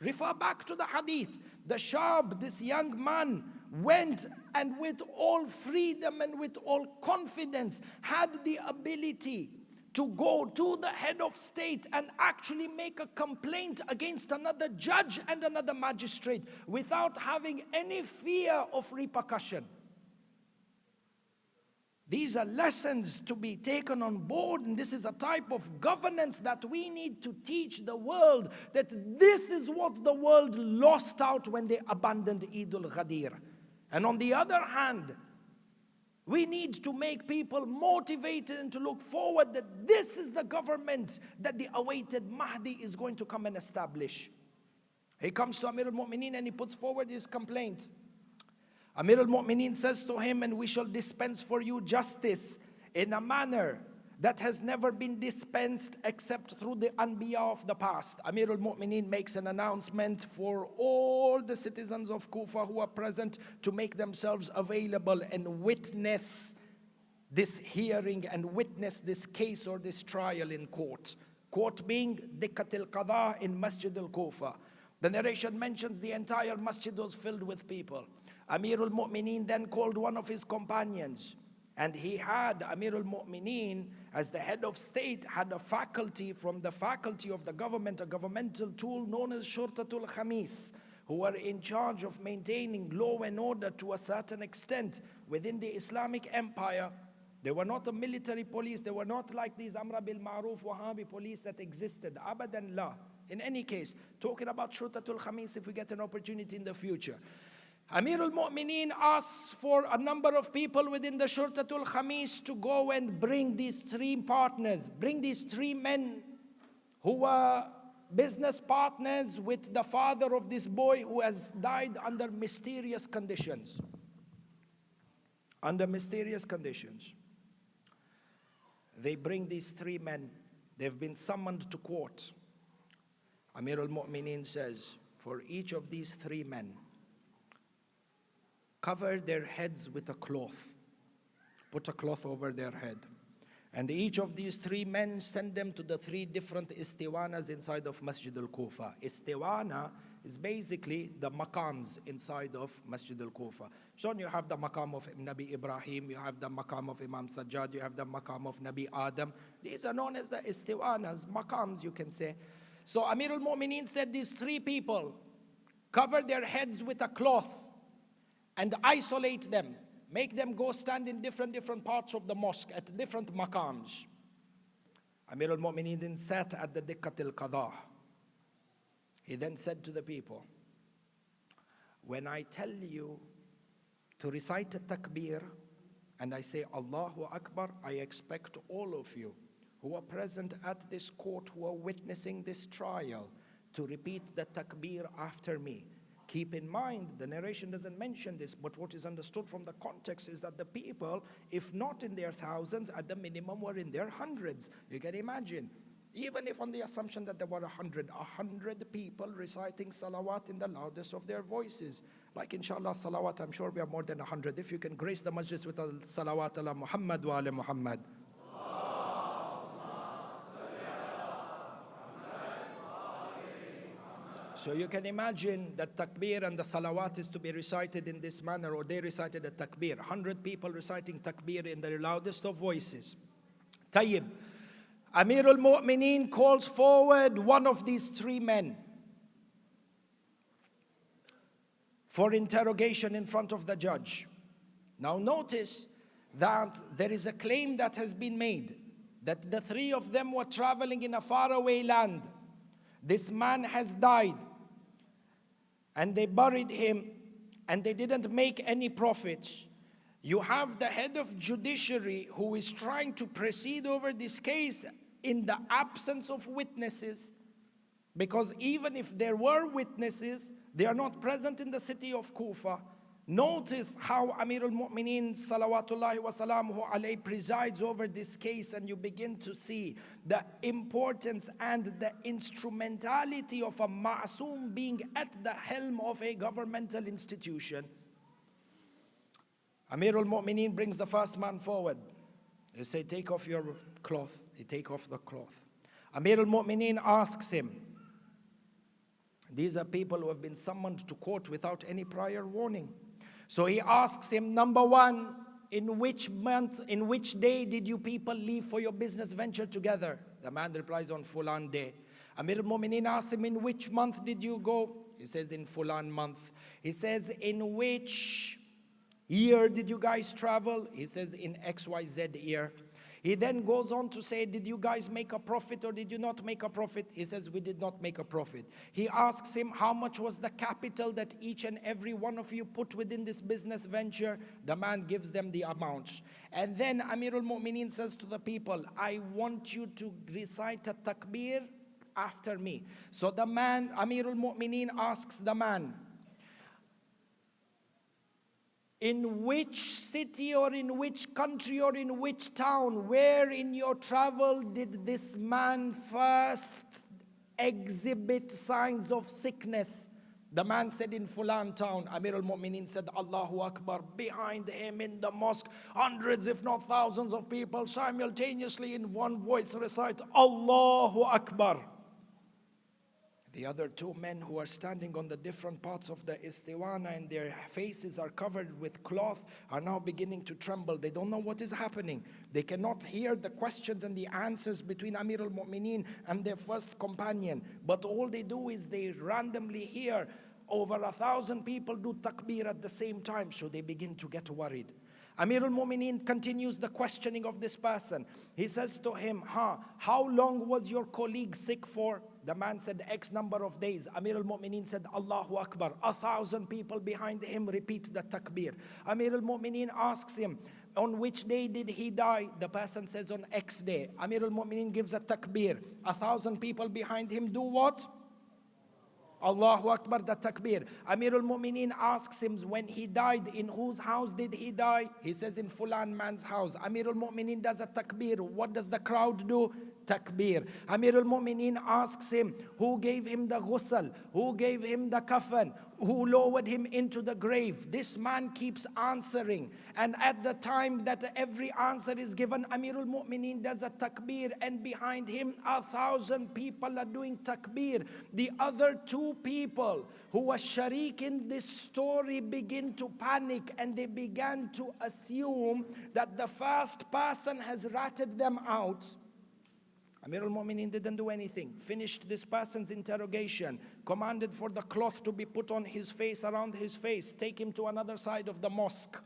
Refer back to the hadith. The shab, this young man, went and with all freedom and with all confidence had the ability to go to the head of state and actually make a complaint against another judge and another magistrate without having any fear of repercussion. These are lessons to be taken on board, and this is a type of governance that we need to teach the world, that this is what the world lost out when they abandoned Eid al-Ghadir. And on the other hand, we need to make people motivated and to look forward that this is the government that the awaited Mahdi is going to come and establish. He comes to Amir al-Mu'mineen and he puts forward his complaint. Amir al-Mu'mineen says to him, and we shall dispense for you justice in a manner that has never been dispensed except through the Anbiya of the past. Amir al-Mu'mineen makes an announcement for all the citizens of Kufa who are present to make themselves available and witness this hearing and witness this case or this trial in court. Court being Dikkat al-Qadha in Masjid al-Kufa. The narration mentions the entire masjid was filled with people. Amir al-Mu'mineen then called one of his companions, and he had, Amir al-Mu'mineen, as the head of state, had a faculty from the faculty of the government, a governmental tool known as Shurtatul Khamis, who were in charge of maintaining law and order to a certain extent within the Islamic empire. They were not a military police. They were not like these Amra bil Ma'ruf Wahhabi police that existed. Abadan la. In any case, talking about Shurtatul Khamis if we get an opportunity in the future. Amir al-Mu'mineen asks for a number of people within the Shurtatul Khamis to go and bring these three partners, bring these three men who were business partners with the father of this boy who has died under mysterious conditions. Under mysterious conditions. They bring these three men. They've been summoned to court. Amir al-Mu'mineen says, for each of these three men, cover their heads with a cloth. Put a cloth over their head. And each of these three men, send them to the three different istiwanas inside of Masjid al-Kufa. Istiwana is basically the maqams inside of Masjid al-Kufa. So you have the maqam of Nabi Ibrahim, you have the maqam of Imam Sajjad, you have the maqam of Nabi Adam. These are known as the istiwanas, maqams you can say. So Amir al-Mu'mineen said these three people, cover their heads with a cloth and isolate them. Make them go stand in different parts of the mosque at different maqams. Amir al-Mu'mineen then sat at the Dikkat al-Qadha. He then said to the people, when I tell you to recite a takbir and I say Allahu Akbar, I expect all of you who are present at this court, who are witnessing this trial, to repeat the takbir after me. Keep in mind, the narration doesn't mention this, but what is understood from the context is that the people, if not in their thousands, at the minimum were in their hundreds. You can imagine, even if on the assumption that there were 100 people reciting salawat in the loudest of their voices. Like inshallah salawat, I'm sure we are more than 100. If you can grace the majlis with a salawat ala Muhammad wa ala Muhammad. So you can imagine that takbir and the salawat is to be recited in this manner, or they recited a takbir. 100 people reciting takbir in their loudest of voices. Tayyib. Amir al-Mu'mineen calls forward one of these three men for interrogation in front of the judge. Now notice that there is a claim that has been made that the three of them were traveling in a faraway land. This man has died, and they buried him, and they didn't make any profits. You have the head of judiciary who is trying to proceed over this case in the absence of witnesses, because even if there were witnesses, they are not present in the city of Kufa. Notice how Amir al-Mu'mineen salawatullahi wa salamuhu alayhi presides over this case, and you begin to see the importance and the instrumentality of a ma'soom being at the helm of a governmental institution. Amir al-Mu'mineen brings the first man forward. He says, take off your cloth. He take off the cloth. Amir al-Mu'mineen asks him, these are people who have been summoned to court without any prior warning. So he asks him, number one, in which month, in which day did you people leave for your business venture together? The man replies, on Fulan day. Amir al-Mu'mineen asks him, in which month did you go? He says, in Fulan month. He says, in which year did you guys travel? He says, in XYZ year. He then goes on to say, did you guys make a profit or did you not make a profit? He says, we did not make a profit. He asks him, how much was the capital that each and every one of you put within this business venture? The man gives them the amounts. And then Amir al-Mu'mineen says to the people, I want you to recite a takbir after me. So the man, Amir al-Mu'mineen asks the man, in which city or in which country or in which town, where in your travel did this man first exhibit signs of sickness? The man said, in Fulan town. Amir al-Mu'mineen said, Allahu Akbar. Behind him in the mosque, hundreds if not thousands of people simultaneously in one voice recite, Allahu Akbar. The other two men who are standing on the different parts of the istiwana and their faces are covered with cloth are now beginning to tremble. They don't know what is happening. They cannot hear the questions and the answers between Amir al-Mu'mineen and their first companion. But all they do is they randomly hear over 1,000 people do takbir at the same time. So they begin to get worried. Amir al-Mu'mineen continues the questioning of this person. He says to him, how long was your colleague sick for? The man said, X number of days. Amir al-Mu'mineen said, Allahu Akbar. 1,000 people behind him repeat the takbir. Amir al-Mu'mineen asks him, on which day did he die? The person says, on X day. Amir al-Mu'mineen gives a takbir. 1,000 people behind him do what? Allahu Akbar, the takbir. Amir al-Mu'mineen asks him, when he died, in whose house did he die? He says, in Fulan man's house. Amir al-Mu'mineen does a takbir. What does the crowd do? Takbir. Amir al-Mu'mineen asks him, who gave him the ghusl? Who gave him the kafan? Who lowered him into the grave? This man keeps answering. And at the time that every answer is given, Amir al-Mu'mineen does a takbir, and behind him 1,000 people are doing takbir. The other two people who were sharik in this story begin to panic, and they began to assume that the first person has ratted them out. Amir al-Mu'mineen didn't do anything. Finished this person's interrogation. Commanded for the cloth to be put on his face, around his face. Take him to another side of the mosque.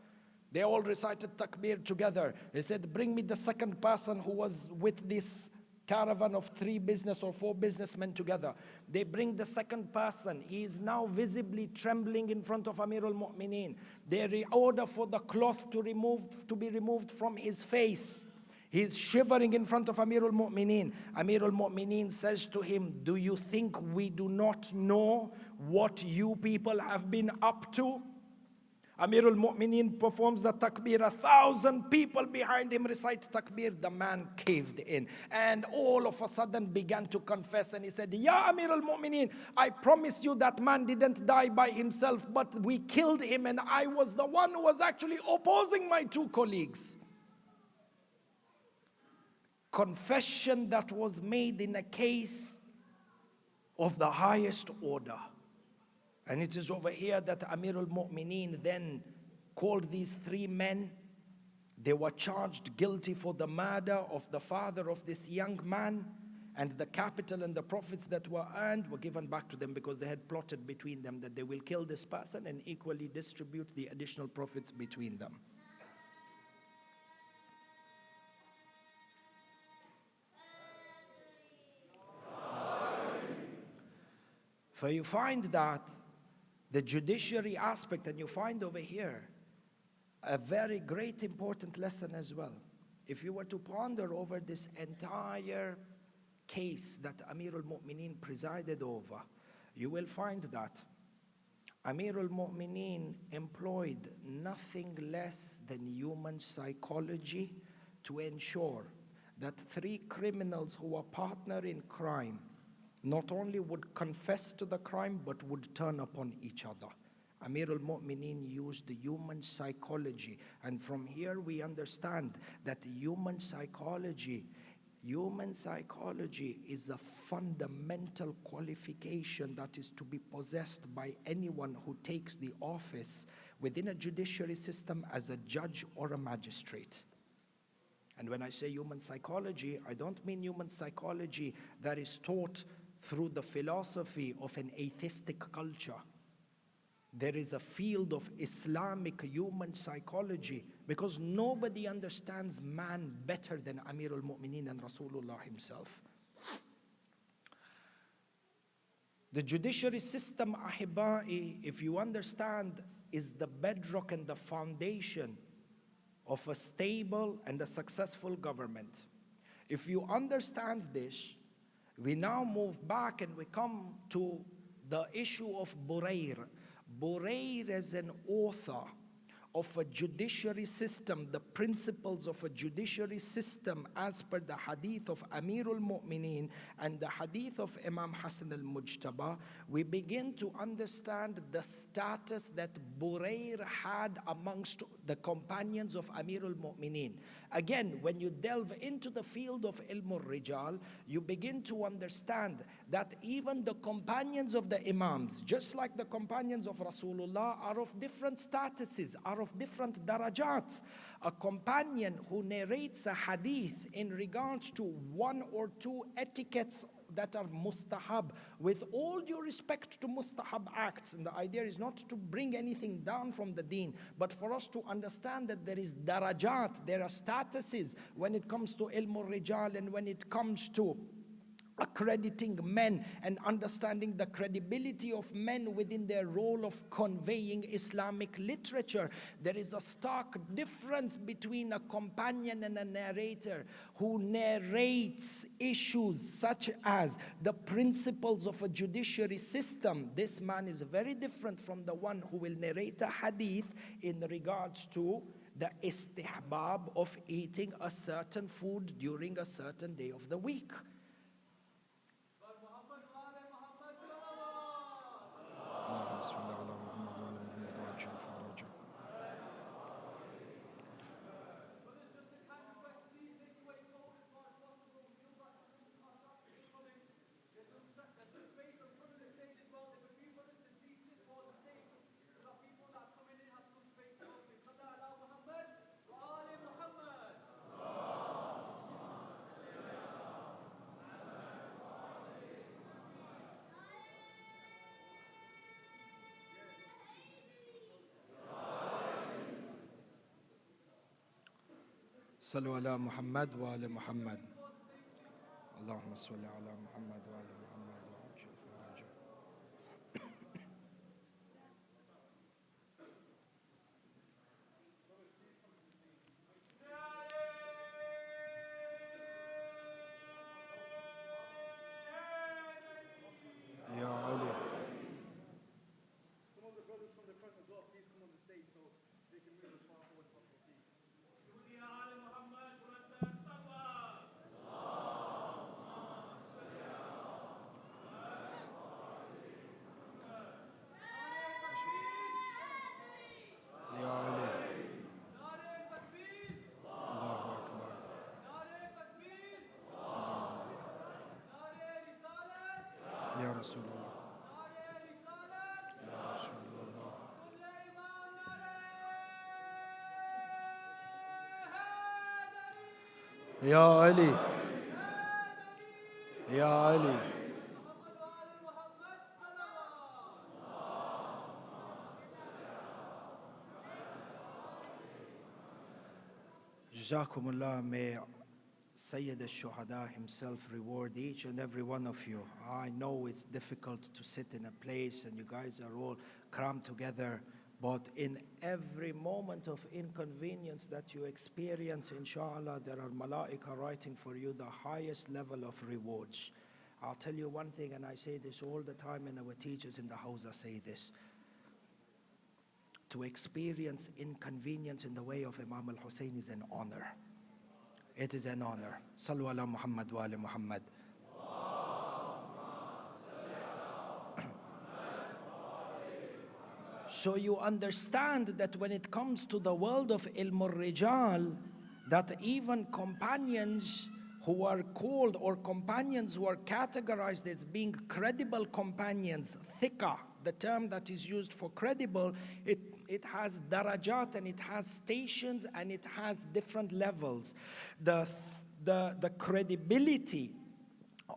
They all recited takbir together. He said, bring me the second person who was with this caravan of 3 business or 4 businessmen together. They bring the second person. He is now visibly trembling in front of Amir al-Mu'mineen. They order for the cloth to be removed from his face. He is shivering in front of Amir al-Mu'mineen. Amir al-Mu'mineen says to him, do you think we do not know what you people have been up to? Amir al-Mu'mineen performs the takbir. 1,000 people behind him recite takbir. The man caved in and all of a sudden began to confess, and he said, Ya Amir al-Mu'mineen, I promise you that man didn't die by himself, but we killed him, and I was the one who was actually opposing my 2 colleagues. Confession that was made in a case of the highest order. And it is over here that Amir al-Mu'mineen then called these 3 men. They were charged guilty for the murder of the father of this young man, and the capital and the profits that were earned were given back to them because they had plotted between them that they will kill this person and equally distribute the additional profits between them. For you find that the judiciary aspect, and you find over here a very great important lesson as well. If you were to ponder over this entire case that Amir al-Mu'mineen presided over, you will find that Amir al-Mu'mineen employed nothing less than human psychology to ensure that 3 criminals who were partner in crime not only would confess to the crime, but would turn upon each other. Amir al-Mu'mineen used the human psychology. And from here we understand that human psychology is a fundamental qualification that is to be possessed by anyone who takes the office within a judiciary system as a judge or a magistrate. And when I say human psychology, I don't mean human psychology that is taught through the philosophy of an atheistic culture. There is a field of Islamic human psychology, because nobody understands man better than Amir al-Mu'mineen and Rasulullah himself. The judiciary system, Ahibai, if you understand, is the bedrock and the foundation of a stable and a successful government. If you understand this, we now move back and we come to the issue of Burayr. Burayr is an author of a judiciary system, the principles of a judiciary system as per the hadith of Amir al-Mu'mineen and the hadith of Imam Hassan al-Mujtaba. We begin to understand the status that Burayr had amongst the companions of Amir al-Mu'mineen. Again, when you delve into the field of Ilm al-Rijal, you begin to understand that even the companions of the Imams, just like the companions of Rasulullah, are of different statuses, are of different darajat. A companion who narrates a hadith in regards to 1 or 2 etiquettes that are mustahab, with all due respect to mustahab acts, and the idea is not to bring anything down from the deen, but for us to understand that there is darajat, there are statuses when it comes to ilm al-rijal and when it comes to accrediting men and understanding the credibility of men within their role of conveying Islamic literature. There is a stark difference between a companion and a narrator who narrates issues such as the principles of a judiciary system. This man is very different from the one who will narrate a hadith in regards to the istihbab of eating a certain food during a certain day of the week. Sallu ala Muhammad wa ala Muhammad. اللهم صل على محمد وآل محمد وعجل فرجه. Ya Ali. Some of the brothers from the front as well, please come on the stage so they can move as far forward as possible, please. Ya Ali. Allahu Akbar. Ya Rasulullah. Ya Rasulullah. Ya Ali. Ya Ali. Jazakumullah, may Sayyid al-Shuhada himself reward each and every one of you. I know it's difficult to sit in a place and you guys are all crammed together, but in every moment of inconvenience that you experience, inshallah, there are malaika writing for you the highest level of rewards. I'll tell you one thing, and I say this all the time, and our teachers in the house say this. To experience inconvenience in the way of Imam al-Hussein is an honor. It is an honor. Sallu ala Muhammad wa ala Muhammad. So you understand that when it comes to the world of Ilm al-Rijal, that even companions who are called, or companions who are categorized as being credible companions, thiqa, the term that is used for credible, it has darajat and it has stations and it has different levels. The credibility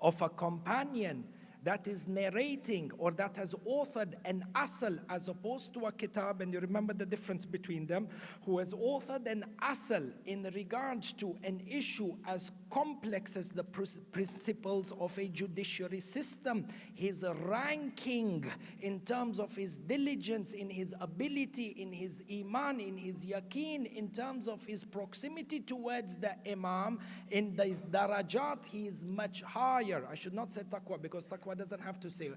of a companion that is narrating or that has authored an asal as opposed to a kitab, and you remember the difference between them, who has authored an asal in regards to an issue as complex as the principles of a judiciary system, his ranking in terms of his diligence, in his ability, in his iman, in his yaqeen, in terms of his proximity towards the imam, in his darajat, he is much higher. I should not say taqwa, because taqwa doesn't have to say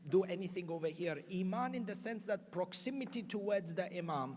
do anything over here. Iman, in the sense that proximity towards the imam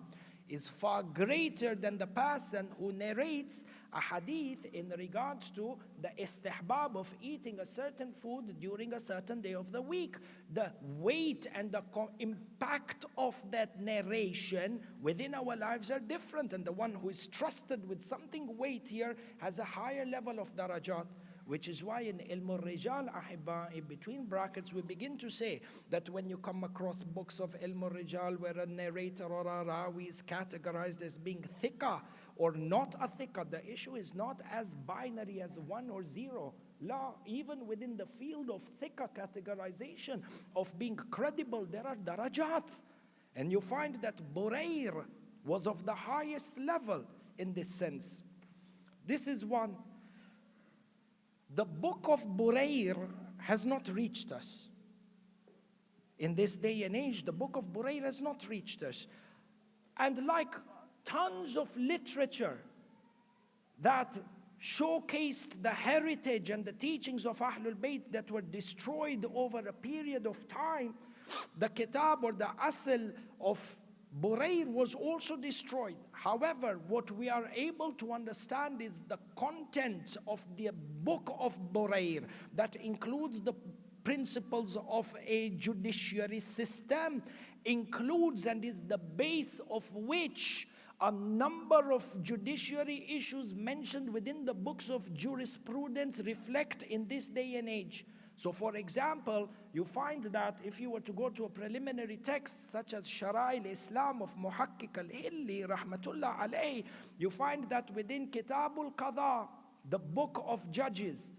is far greater than the person who narrates a hadith in regards to the istihbab of eating a certain food during a certain day of the week. The weight and the impact of that narration within our lives are different, and the one who is trusted with something weightier has a higher level of darajat. Which is why in Ilm al-Rijal, ahibba, in between brackets, we begin to say that when you come across books of Ilm al-Rijal where a narrator or a rawi is categorized as being thiqa or not a thiqa, the issue is not as binary as 1 or 0. La, even within the field of thiqa categorization, of being credible, there are darajat. And you find that Burayr was of the highest level in this sense. This is one. The book of Burayr has not reached us. In this day and age, the book of Burayr has not reached us. And like tons of literature that showcased the heritage and the teachings of Ahlul Bayt that were destroyed over a period of time, the kitab or the asl of Burayr was also destroyed. However, what we are able to understand is the content of the book of Burayr that includes the principles of a judiciary system, includes and is the base of which a number of judiciary issues mentioned within the books of jurisprudence reflect in this day and age. So for example, you find that if you were to go to a preliminary text such as Shara'i al-Islam of Muhakkik al-Hilli, rahmatullah alayh, you find that within Kitabul Qadha, the book of judges,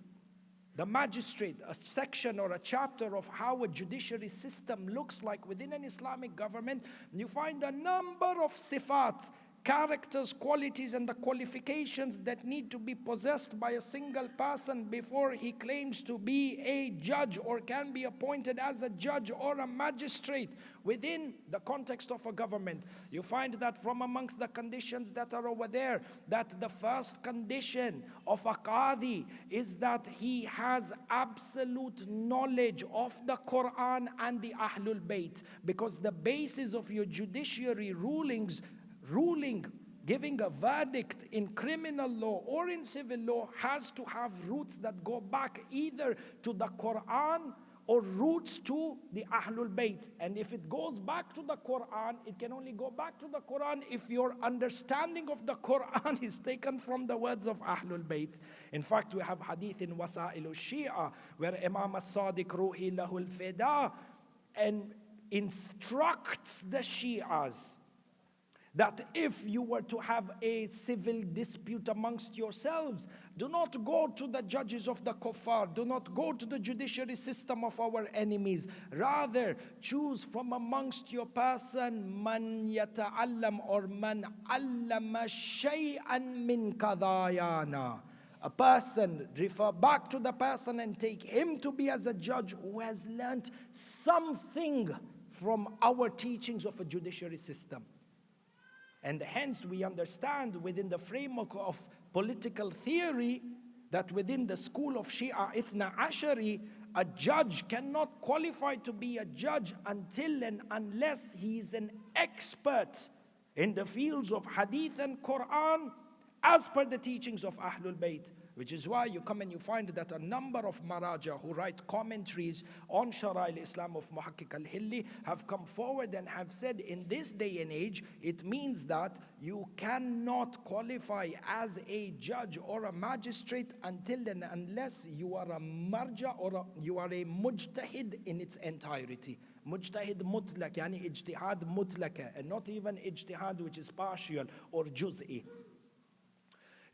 the magistrate, a section or a chapter of how a judiciary system looks like within an Islamic government, you find a number of sifat characters, qualities, and the qualifications that need to be possessed by a single person before he claims to be a judge or can be appointed as a judge or a magistrate within the context of a government. You find that from amongst the conditions that are over there, that the first condition of a qadi is that he has absolute knowledge of the Quran and the Ahlul Bayt, because the basis of your judiciary giving a verdict in criminal law or in civil law has to have roots that go back either to the Quran or roots to the Ahlul Bayt. And if it goes back to the Quran, it can only go back to the Quran if your understanding of the Quran is taken from the words of Ahlul Bayt. In fact, we have hadith in Wasa'il al-Shia where Imam as-Sadiq Ruhi lahul Fida and instructs the Shias that if you were to have a civil dispute amongst yourselves, do not go to the judges of the kuffar, do not go to the judiciary system of our enemies. Rather, choose from amongst your person man yata'allam or man allama shay'an min qadayana. A person, refer back to the person and take him to be as a judge who has learnt something from our teachings of a judiciary system. And hence we understand within the framework of political theory that within the school of Shia Ithna Ashari, a judge cannot qualify to be a judge until and unless he is an expert in the fields of Hadith and Quran as per the teachings of Ahlul Bayt. Which is why you come and you find that a number of Maraja who write commentaries on Shara al-Islam of Muhakkik al-Hilli have come forward and have said in this day and age, it means that you cannot qualify as a judge or a magistrate until and unless you are a marja or you are a mujtahid in its entirety. Mujtahid mutlaq, yani ijtihad mutlaka, and not even ijtihad which is partial or juz'i.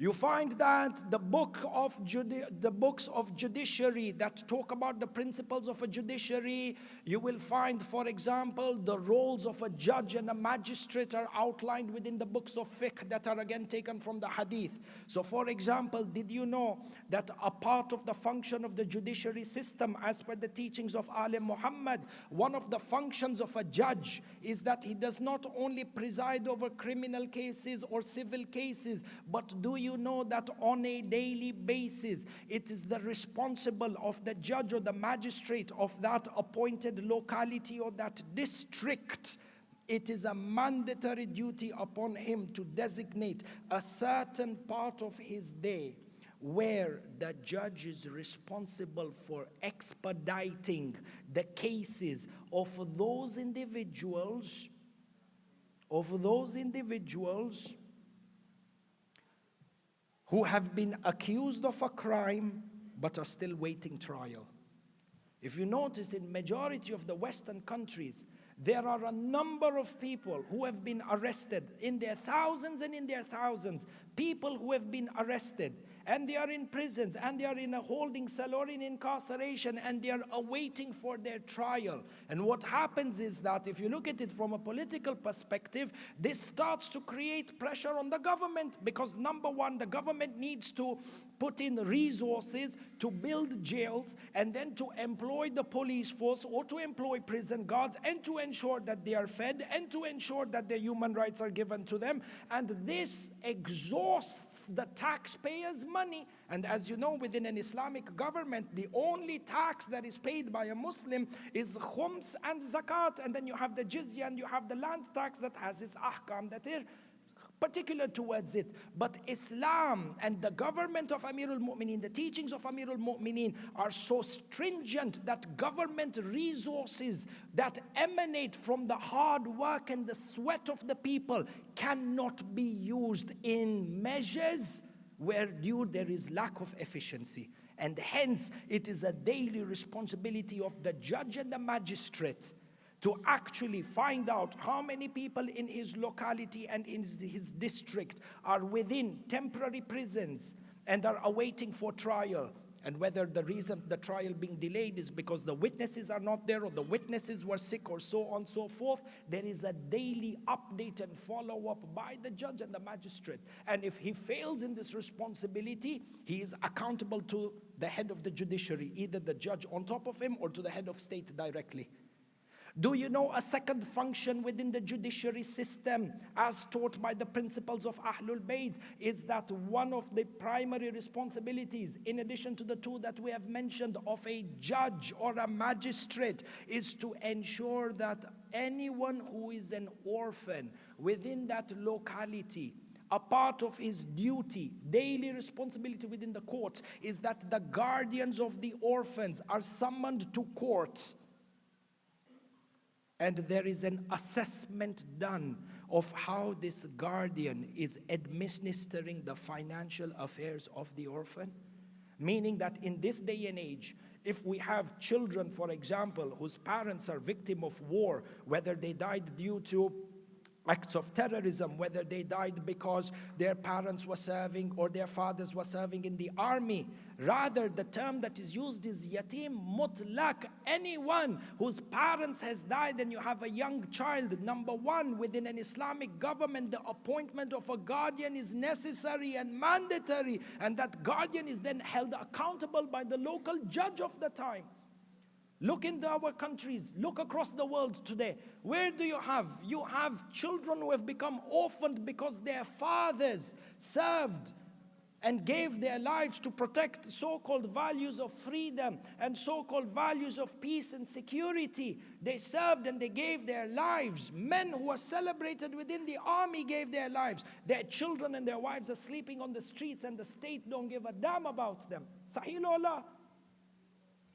You find that the books of judiciary that talk about the principles of a judiciary, you will find, for example, the roles of a judge and a magistrate are outlined within the books of fiqh that are again taken from the hadith. So for example, did you know that a part of the function of the judiciary system as per the teachings of Ali Muhammad, one of the functions of a judge is that he does not only preside over criminal cases or civil cases, but do you know that on a daily basis it is the responsible of the judge or the magistrate of that appointed locality or that district, it is a mandatory duty upon him to designate a certain part of his day where the judge is responsible for expediting the cases of those individuals who have been accused of a crime but are still waiting trial. If you notice, in majority of the Western countries, there are a number of people who have been arrested, in their thousands and in their thousands, people who have been arrested, and they are in prisons, and they are in a holding cell or in incarceration, and they are awaiting for their trial. And what happens is that if you look at it from a political perspective, this starts to create pressure on the government, because number one, the government needs to put in resources to build jails and then to employ the police force or to employ prison guards and to ensure that they are fed and to ensure that their human rights are given to them. And this exhausts the taxpayers' money. And as you know, within an Islamic government, the only tax that is paid by a Muslim is khums and zakat. And then you have the jizya and you have the land tax that has its ahkam that are particular towards it. But Islam and the government of Amirul Mu'mineen, the teachings of Amirul Mu'mineen are so stringent that government resources that emanate from the hard work and the sweat of the people cannot be used in measures where there is lack of efficiency. And hence, it is a daily responsibility of the judge and the magistrate to actually find out how many people in his locality and in his district are within temporary prisons and are awaiting for trial. and whether the reason the trial being delayed is because the witnesses are not there or the witnesses were sick or so on and so forth, there is a daily update and follow-up by the judge and the magistrate. And if he fails in this responsibility, he is accountable to the head of the judiciary, either the judge on top of him or to the head of state directly. Do you know a second function within the judiciary system, as taught by the principles of Ahlul Bayt, is that one of the primary responsibilities, in addition to the two that we have mentioned, of a judge or a magistrate, is to ensure that anyone who is an orphan within that locality, a part of his duty, daily responsibility within the court, is that the guardians of the orphans are summoned to court. And there is an assessment done of how this guardian is administering the financial affairs of the orphan. Meaning that in this day and age, if we have children, for example, whose parents are victim of war, whether they died due to acts of terrorism, whether they died because their parents were serving or their fathers were serving in the army. Rather, the term that is used is yatim mutlaq. Anyone whose parents has died and you have a young child, number one, within an Islamic government, the appointment of a guardian is necessary and mandatory, and that guardian is then held accountable by the local judge of the time. Look into our countries, look across the world today. Where do you have? You have children who have become orphaned because their fathers served and gave their lives to protect so-called values of freedom and so-called values of peace and security. They served and they gave their lives. Men who were celebrated within the army gave their lives. Their children and their wives are sleeping on the streets and the state don't give a damn about them. Sahih Allah.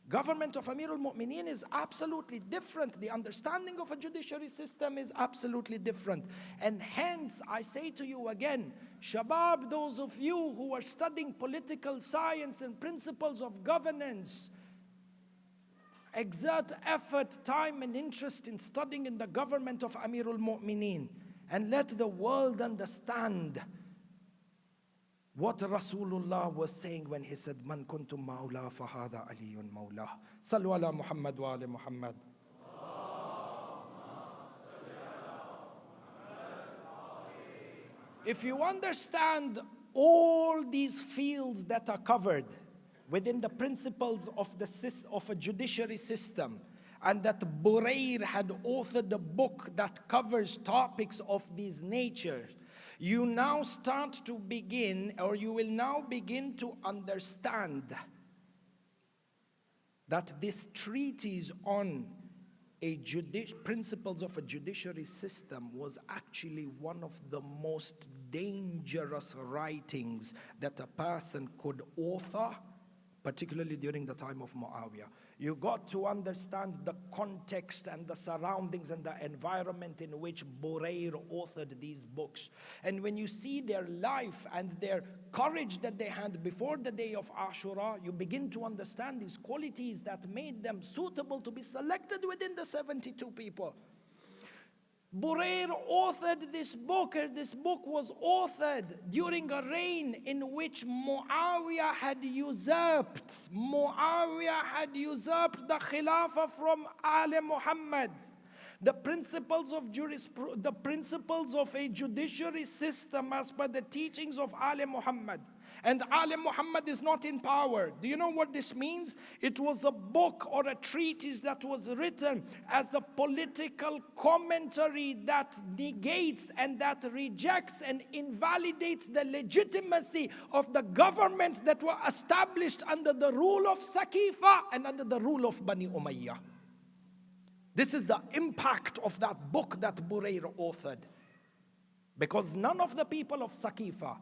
Government of Amirul Mu'mineen is absolutely different. The understanding of a judiciary system is absolutely different. And hence, I say to you again, Shabab, those of you who are studying political science and principles of governance, exert effort, time and interest in studying in the government of Amirul Mu'mineen, and let the world understand what Rasulullah was saying when he said, Man kuntum mawla fahada aliyun mawla. Sallu ala Muhammad wa ala Muhammad. If you understand all these fields that are covered within the principles of a judiciary system, and that Burayr had authored a book that covers topics of this nature, you now start to begin, or you will now begin to understand that this treatise on principles of a judiciary system was actually one of the most dangerous writings that a person could author, particularly during the time of Muawiyah. You got to understand the context and the surroundings and the environment in which Burayr authored these books. And when you see their life and their courage that they had before the day of Ashura, you begin to understand these qualities that made them suitable to be selected within the 72 people. Burayr authored this book, and this book was authored during a reign in which Muawiyah had usurped. Muawiyah had usurped the Khilafah from Ali Muhammad. The principles of a judiciary system as per the teachings of Ali Muhammad. And Ali Muhammad is not in power. Do you know what this means? It was a book or a treatise that was written as a political commentary that negates and that rejects and invalidates the legitimacy of the governments that were established under the rule of Saqifa and under the rule of Bani Umayyah. This is the impact of that book that Burayr authored. Because none of the people of Saqifa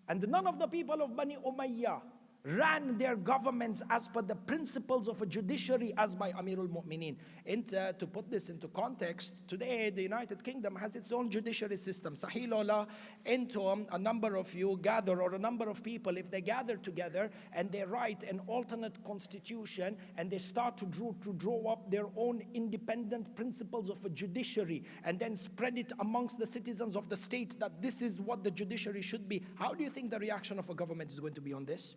and none of the people of Bani Umayyah ran their governments as per the principles of a judiciary as by Amirul Mu'mineen. And to put this into context, today the United Kingdom has its own judiciary system. Sahih Lola, into a number of you gather, or a number of people, if they gather together and they write an alternate constitution and they start to draw up their own independent principles of a judiciary and then spread it amongst the citizens of the state that this is what the judiciary should be, how do you think the reaction of a government is going to be on this?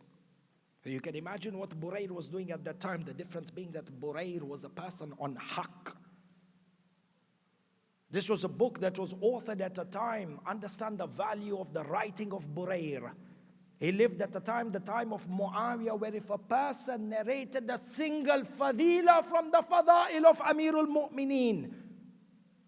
You can imagine what Burayr was doing at that time, the difference being that Burayr was a person on haqq. This was a book that was authored at a time. Understand the value of the writing of Burayr. He lived at the time of Muawiyah, where if a person narrated a single fadila from the fada'il of Amirul Mu'mineen,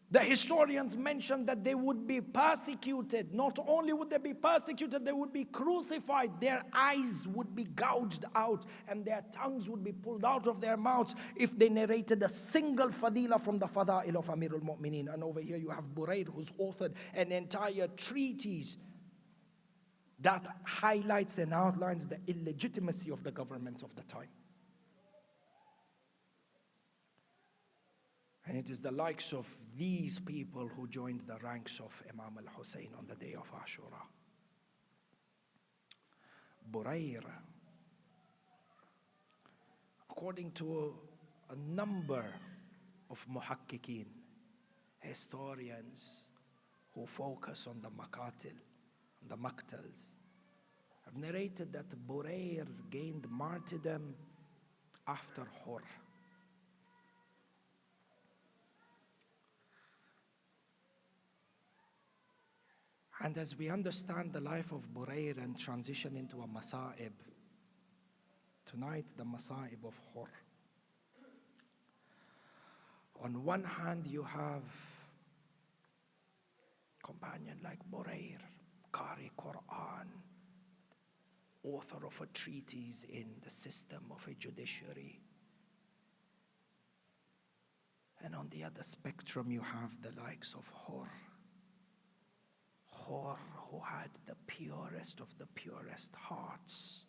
the historians mentioned that they would be persecuted. Not only would they be persecuted, they would be crucified. Their eyes would be gouged out and their tongues would be pulled out of their mouths if they narrated a single fadila from the fada'il of Amirul Mu'mineen. And over here you have Burayr, who's authored an entire treatise that highlights and outlines the illegitimacy of the governments of the time. And it is the likes of these people who joined the ranks of Imam al-Hussein on the day of Ashura. Burayr, according to a number of muhakkikeen, historians who focus on the maqatil, the maqtals, have narrated that Burayr gained martyrdom after Hurr. And as we understand the life of Burayr and transition into a masa'ib, tonight the masa'ib of Hurr. On one hand you have companion like Burayr, Qari Quran, author of a treatise in the system of a judiciary. And on the other spectrum you have the likes of Hurr, who had the purest of the purest hearts.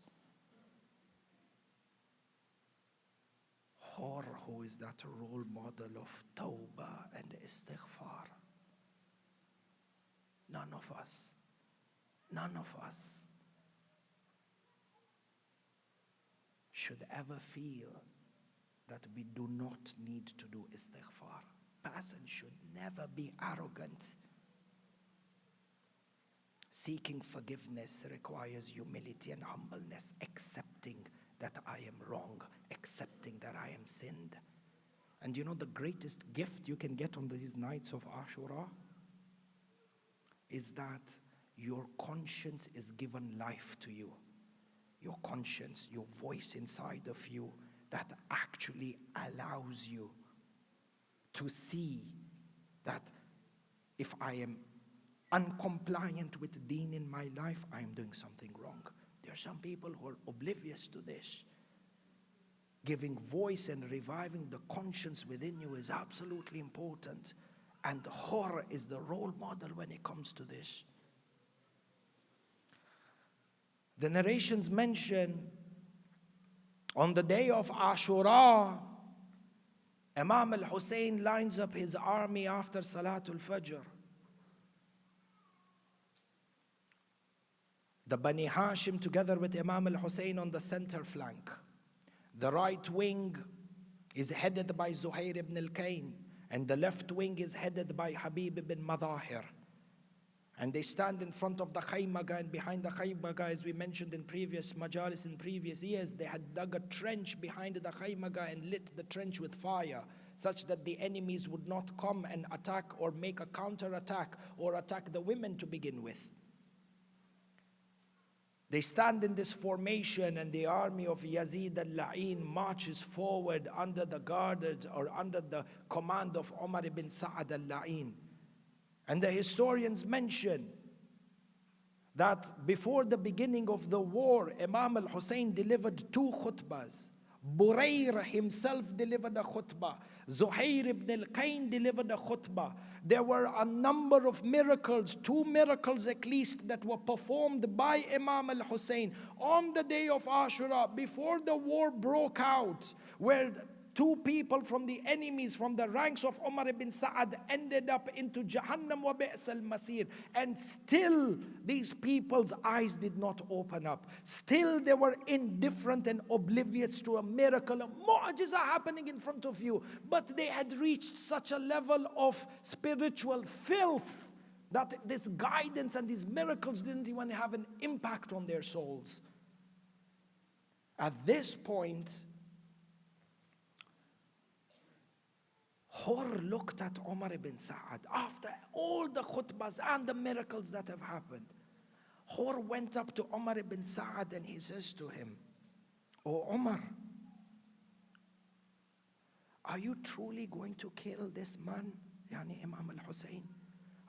Hurr, who is that role model of tawbah and istighfar. None of us should ever feel that we do not need to do istighfar. Person should never be arrogant. Seeking forgiveness requires humility and humbleness, accepting that I am wrong, accepting that I am sinned. And you know the greatest gift you can get on these nights of Ashura is that your conscience is given life to you. Your conscience, your voice inside of you that actually allows you to see that if I am uncompliant with deen in my life, I am doing something wrong. There are some people who are oblivious to this. Giving voice and reviving the conscience within you is absolutely important. And Hurr is the role model when it comes to this. The narrations mention on the day of Ashura, Imam al-Hussein lines up his army after Salatul Fajr. The Bani Hashim together with Imam al-Hussein on the center flank. The right wing is headed by Zuhair ibn al-Kayn, and the left wing is headed by Habib ibn Madahir. And they stand in front of the Khaymaga, and behind the Khaymaga, as we mentioned in previous majalis in previous years, they had dug a trench behind the Khaymaga and lit the trench with fire, such that the enemies would not come and attack or make a counter-attack or attack the women to begin with. They stand in this formation, and the army of Yazid al-La'in marches forward under the guarded or under the command of Umar ibn Sa'ad al-La'in. And the historians mention that before the beginning of the war, Imam al-Hussein delivered 2 khutbahs. Burayr himself delivered a khutbah. Zuhair ibn al-Kayn delivered a khutbah. There were a number of miracles, 2 miracles at least, that were performed by Imam al-Hussein on the day of Ashura before the war broke out, where 2 people from the enemies, from the ranks of Umar ibn Sa'ad, ended up into Jahannam wa bi'sa al-masir. And still these people's eyes did not open up. Still they were indifferent and oblivious to a miracle, a mu'jiza happening in front of you. But they had reached such a level of spiritual filth that this guidance and these miracles didn't even have an impact on their souls. At this point, Hurr looked at Umar ibn Sa'ad after all the khutbahs and the miracles that have happened. Hurr went up to Umar ibn Sa'ad and he says to him, "O Umar, are you truly going to kill this man, Yani Imam al-Hussein?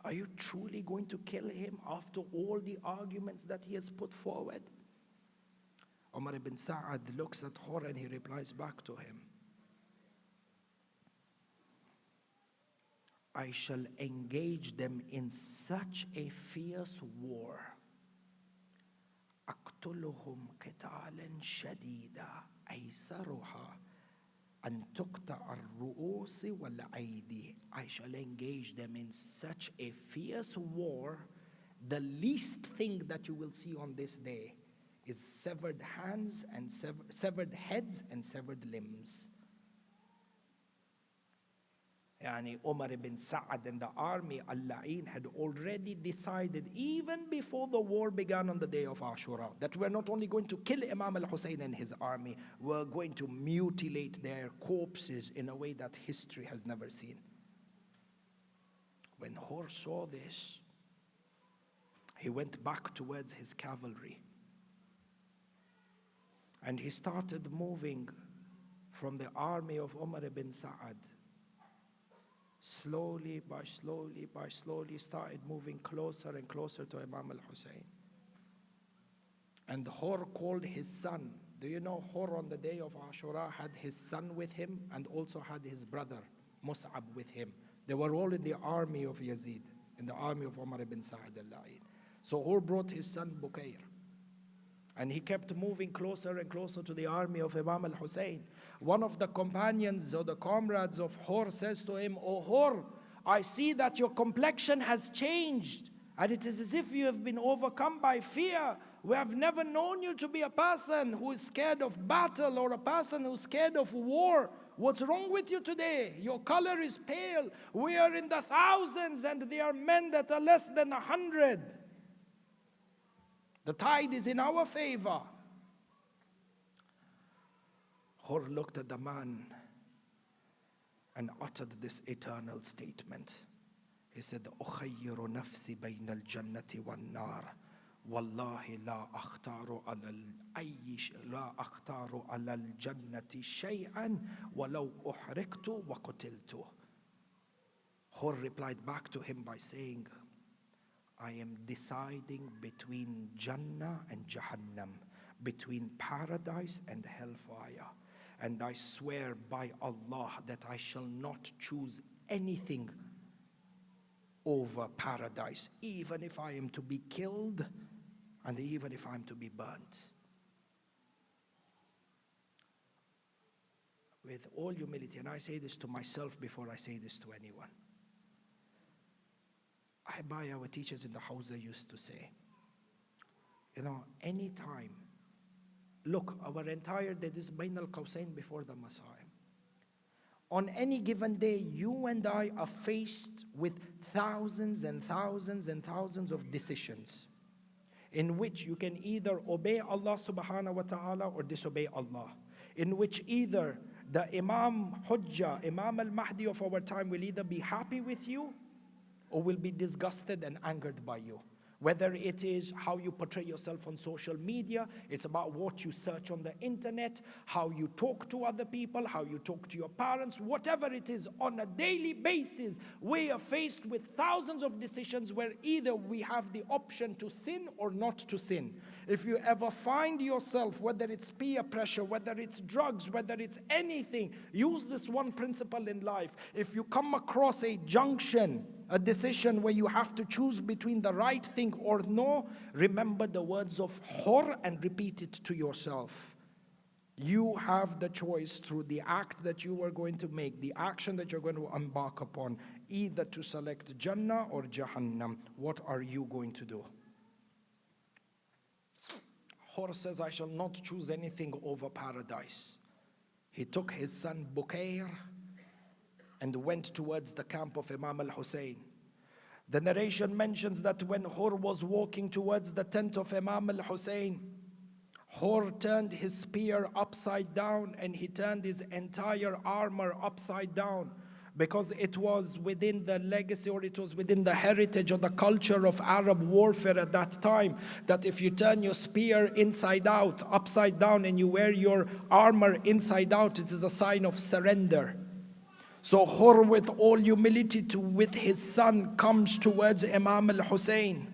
Are you truly going to kill him after all the arguments that he has put forward?" Umar ibn Sa'ad looks at Hurr and he replies back to him, "I shall engage them in such a fierce war. أقتلهم قتالا شديدا أيسرها أن تقطع الرؤوس والأيدي." I shall engage them in such a fierce war. The least thing that you will see on this day is severed hands and severed heads and severed limbs. Yani Umar ibn Sa'ad and the army, Al-La'in, had already decided even before the war began on the day of Ashura that we're not only going to kill Imam al-Hussein and his army, we're going to mutilate their corpses in a way that history has never seen. When Hurr saw this, he went back towards his cavalry and he started moving from the army of Umar ibn Sa'ad. Slowly by slowly started moving closer and closer to Imam al-Hussein. And Hurr called his son. Do you know Hurr on the day of Ashura had his son with him and also had his brother Mus'ab with him. They were all in the army of Yazid, in the army of Umar ibn Sa'ad al-La'in. So Hurr brought his son Burayr. And he kept moving closer and closer to the army of Imam al-Hussein. One of the companions or the comrades of Hurr says to him, "O Hurr, I see that your complexion has changed, and it is as if you have been overcome by fear. We have never known you to be a person who is scared of battle or a person who is scared of war. What's wrong with you today? Your color is pale. We are in the thousands and there are men that are less than 100. The tide is in our favor." Hurr looked at the man and uttered this eternal statement. He said, "أخير نفسي بين الجنة والنار والله لا أختار على الجنة شيئا ولو أحرقت وقتلت." Hurr replied back to him by saying, "I am deciding between Jannah and Jahannam, between paradise and hellfire. And I swear by Allah that I shall not choose anything over paradise, even if I am to be killed and even if I am to be burnt." With all humility, and I say this to myself before I say this to anyone, our teachers in the Hawza used to say, any time, look, our entire day, this is Bain al-Qawsain before the Messiah. On any given day, you and I are faced with thousands and thousands and thousands of decisions in which you can either obey Allah subhanahu wa ta'ala or disobey Allah. In which either the Imam Hujjah, Imam al-Mahdi of our time will either be happy with you or will be disgusted and angered by you. Whether it is how you portray yourself on social media, it's about what you search on the internet, how you talk to other people, how you talk to your parents, whatever it is, on a daily basis, we are faced with thousands of decisions where either we have the option to sin or not to sin. If you ever find yourself, whether it's peer pressure, whether it's drugs, whether it's anything, use this one principle in life. If you come across a junction, a decision where you have to choose between the right thing or no, remember the words of Hurr and repeat it to yourself. You have the choice through the act that you are going to make, the action that you're going to embark upon, either to select Jannah or Jahannam. What are you going to do? Hurr says, "I shall not choose anything over paradise." He took his son Burayr and went towards the camp of Imam al-Hussein. The narration mentions that when Hurr was walking towards the tent of Imam al-Hussein, Hurr turned his spear upside down, and he turned his entire armor upside down, because it was within the legacy, or it was within the heritage or the culture of Arab warfare at that time, that if you turn your spear inside out, upside down, and you wear your armor inside out, it is a sign of surrender. So Hurr, with all humility, with his son, comes towards Imam al-Hussein.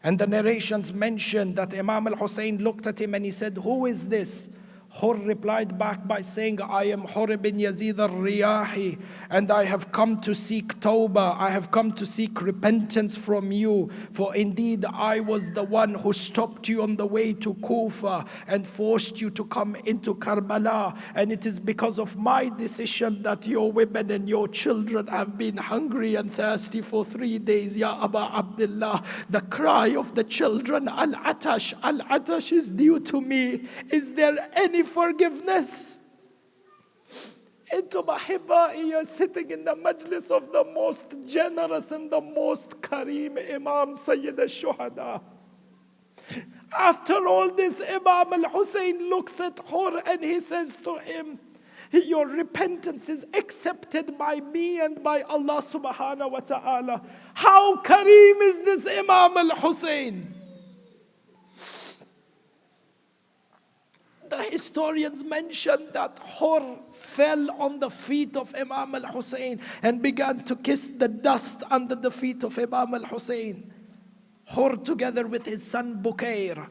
And the narrations mention that Imam al-Hussein looked at him and he said, "Who is this?" Hurr replied back by saying, "I am Hurr bin Yazid al-Riyahi, and I have come to seek tawbah. I have come to seek repentance from you. For indeed I was the one who stopped you on the way to Kufa and forced you to come into Karbala. And it is because of my decision that your women and your children have been hungry and thirsty for 3 days. Ya Aba Abdullah, the cry of the children, Al-Atash is due to me. Is there any forgiveness?" Into Mohebban, you're sitting in the majlis of the most generous and the most kareem Imam Sayyid al-Shuhada. After all this, Imam al-Hussein looks at Hurr and he says to him, "Your repentance is accepted by me and by Allah subhanahu wa ta'ala." How kareem is this Imam al-Hussein? The historians mention that Hurr fell on the feet of Imam al-Hussein and began to kiss the dust under the feet of Imam al-Hussein. Hurr together with his son Burayr.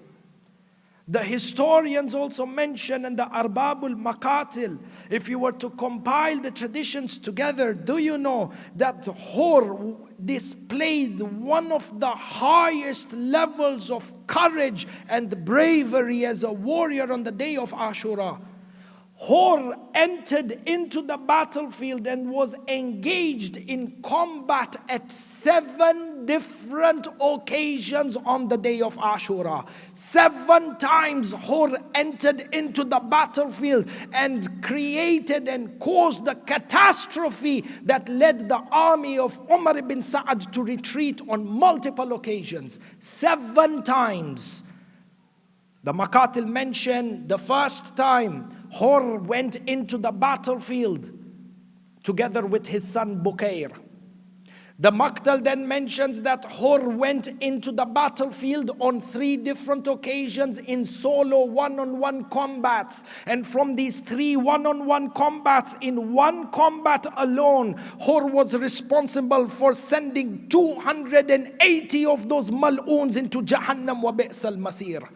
The historians also mention in the Arbabul Maqatil, if you were to compile the traditions together, do you know that Hurr displayed one of the highest levels of courage and bravery as a warrior on the day of Ashura? Hurr entered into the battlefield and was engaged in combat at 7 different occasions on the day of Ashura. 7 times Hurr entered into the battlefield and created and caused the catastrophe that led the army of Umar ibn Sa'ad to retreat on multiple occasions. 7 times. The Maqatil mention the first time Hurr went into the battlefield together with his son Burayr. The Maqtal then mentions that Hurr went into the battlefield on 3 different occasions in solo one-on-one combats. And from these 3 one-on-one combats, in one combat alone, Hurr was responsible for sending 280 of those mal'oons into Jahannam wa bi'sal masir.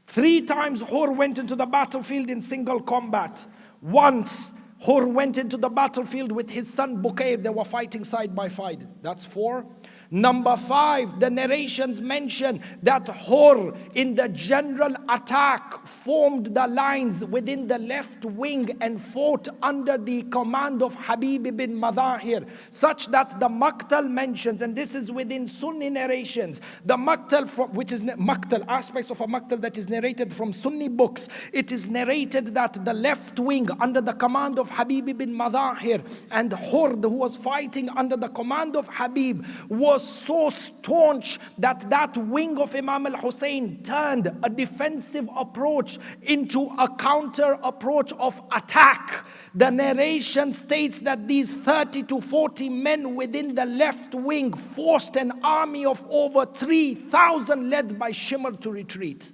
3 times Hurr went into the battlefield in single combat. Once Hurr went into the battlefield with his son Burayr. They were fighting side by side. That's 4. Number 5, the narrations mention that Hurr in the general attack formed the lines within the left wing and fought under the command of Habib ibn Madahir, such that the Maqtal mentions, and this is within Sunni narrations, the Maqtal, which is Maqtal, aspects of a Maqtal that is narrated from Sunni books, it is narrated that the left wing under the command of Habib ibn Madahir and Hurr, who was fighting under the command of Habib, was so staunch that that wing of Imam al-Hussein turned a defensive approach into a counter approach of attack. The narration states that these 30 to 40 men within the left wing forced an army of over 3,000 led by Shimr to retreat.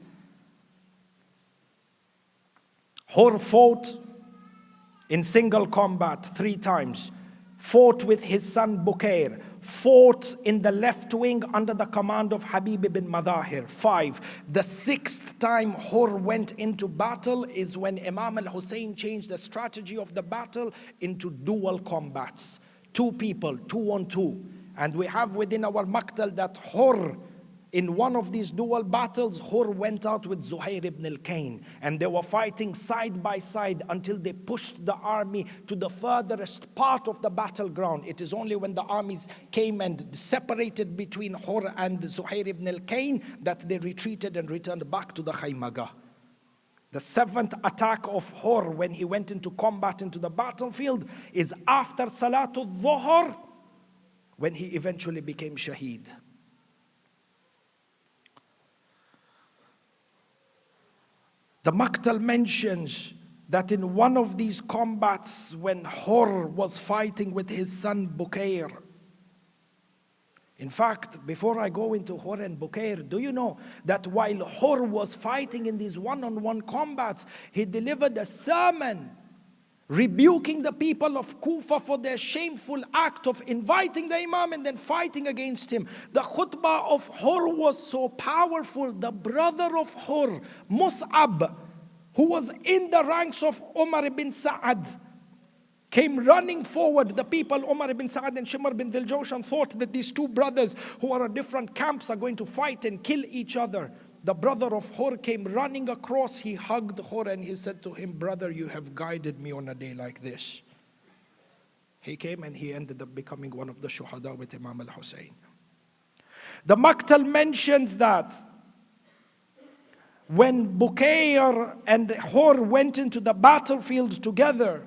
Hurr fought in single combat 3 times, fought with his son Burayr, fought in the left wing under the command of Habib ibn Madahir. 5. The 6th time Hurr went into battle is when Imam al-Hussein changed the strategy of the battle into dual combats. 2 people, 2 on 2. And we have within our Maqtal that Hurr, in one of these dual battles, Hurr went out with Zuhair ibn al-Kain, and they were fighting side by side until they pushed the army to the furthest part of the battleground. It is only when the armies came and separated between Hurr and Zuhair ibn al-Kain that they retreated and returned back to the Khaymaga. The 7th attack of Hurr, when he went into combat into the battlefield, is after Salatul Dhuhr, when he eventually became Shaheed. The Maqtal mentions that in one of these combats, when Hurr was fighting with his son Burayr. In fact, before I go into Hurr and Burayr, do you know that while Hurr was fighting in these one-on-one combats, he delivered a sermon rebuking the people of Kufa for their shameful act of inviting the Imam and then fighting against him. The khutbah of Hurr was so powerful. The brother of Hurr, Mus'ab, who was in the ranks of Umar ibn Sa'ad, came running forward. The people, Umar ibn Sa'ad and Shimr bin Diljoshan, thought that these two brothers who are in different camps are going to fight and kill each other. The brother of Hurr came running across. He hugged Hurr and he said to him, "Brother, you have guided me on a day like this." He came and he ended up becoming one of the shuhada with Imam al-Hussein. The Maqtal mentions that when Burayr and Hurr went into the battlefield together,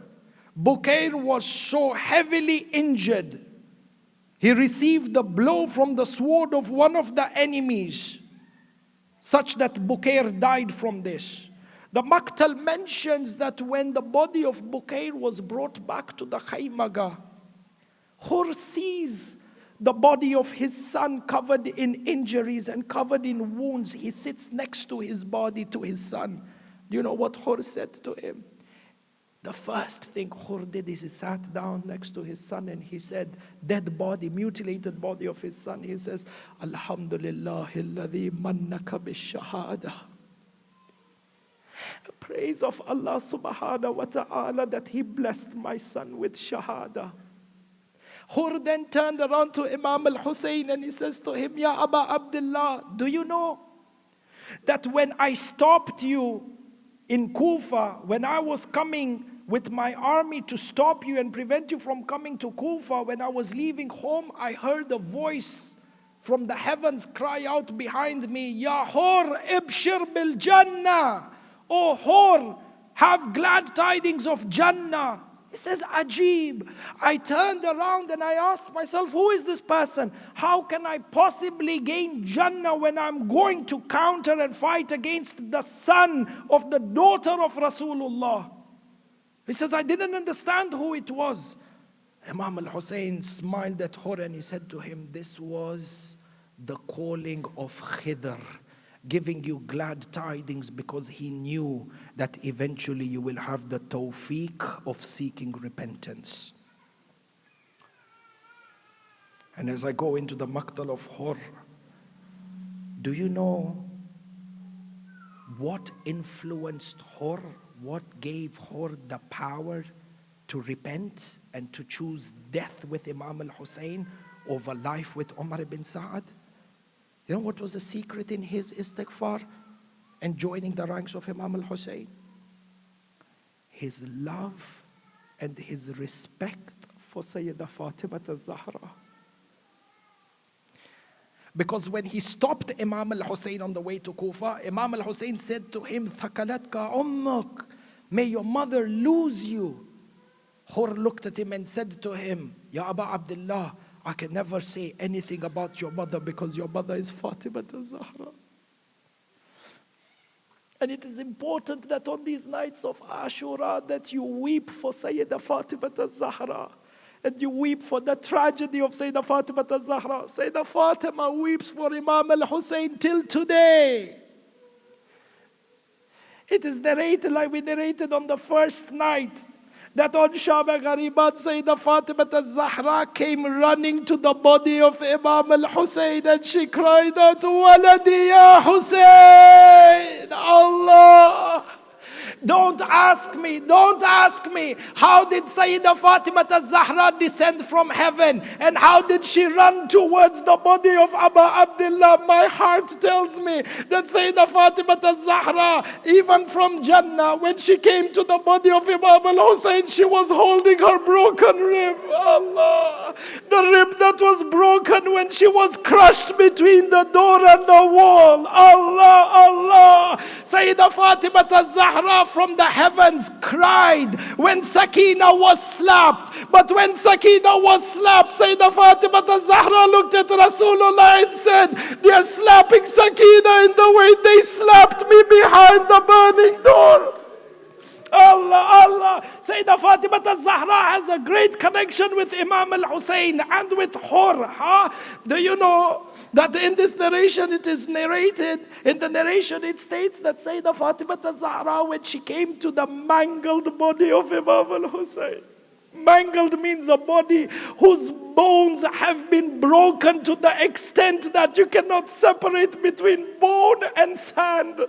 Burayr was so heavily injured. He received the blow from the sword of one of the enemies, such that Burayr died from this. The Maqtal mentions that when the body of Burayr was brought back to the Khaymaga, Hurr sees the body of his son covered in injuries and covered in wounds. He sits next to his body, to his son. Do you know what Hurr said to him? The first thing Hurr did is he sat down next to his son and he said, dead body, mutilated body of his son. He says, Alhamdulillah alladhi mannaka bishahada. Praise of Allah subhanahu wa ta'ala that he blessed my son with shahada. Hurr then turned around to Imam al-Hussein and he says to him, Ya Aba Abdullah, do you know that when I stopped you in Kufa, when I was coming with my army to stop you and prevent you from coming to Kufa, when I was leaving home, I heard a voice from the heavens cry out behind me, Ya Hurr, ibshir bil Jannah. Oh Hurr, have glad tidings of Jannah. He says, Ajib. I turned around and I asked myself, who is this person? How can I possibly gain Jannah when I'm going to counter and fight against the son of the daughter of Rasulullah? He says, I didn't understand who it was. Imam al-Hussein smiled at Hurr and he said to him, this was the calling of Khudayr, giving you glad tidings because he knew that eventually you will have the tawfiq of seeking repentance. And as I go into the Maqtal of Hurr, do you know what influenced Hurr? What gave Hurr the power to repent and to choose death with Imam al-Hussein over life with Umar ibn Sa'ad? You know what was the secret in his istighfar and joining the ranks of Imam al-Hussein? His love and his respect for Sayyidah Fatima al-Zahra. Because when he stopped Imam al-Hussein on the way to Kufa, Imam al-Hussein said to him, Thakalatka ummuk, may your mother lose you. Hurr looked at him and said to him, Ya Aba Abdullah, I can never say anything about your mother because your mother is Fatima al-Zahra. And it is important that on these nights of Ashura that you weep for Sayyidah Fatima al-Zahra. And you weep for the tragedy of Sayyidah Fatima al-Zahra. Sayyidah Fatima weeps for Imam al-Hussein till today. It is narrated like we narrated on the first night, that on Shab-e Gharibat, Sayyidah Fatima al-Zahra came running to the body of Imam al-Hussein and she cried out, Waladi ya Hussein, Allah. Don't ask me, how did Sayyidah Fatima al-Zahra descend from heaven and how did she run towards the body of Abu Abdullah? My heart tells me that Sayyidah Fatima al-Zahra, even from Jannah, when she came to the body of Imam al-Hussein, she was holding her broken rib. Allah, the rib that was broken when she was crushed between the door and the wall. Allah, Allah. Sayyidah Fatima al-Zahra from the heavens cried when Sakina was slapped. But when Sakina was slapped, Sayyidah Fatima al-Zahra looked at Rasulullah and said, they are slapping Sakina in the way they slapped me behind the burning door. Allah, Allah. Sayyidah Fatima al-Zahra has a great connection with Imam al-Hussein and with Hurr. Huh? Do you know that in this narration it is narrated, in the narration it states that Sayyidah Fatima al-Zahra, when she came to the mangled body of Imam al-Hussein, mangled means a body whose bones have been broken to the extent that you cannot separate between bone and sand.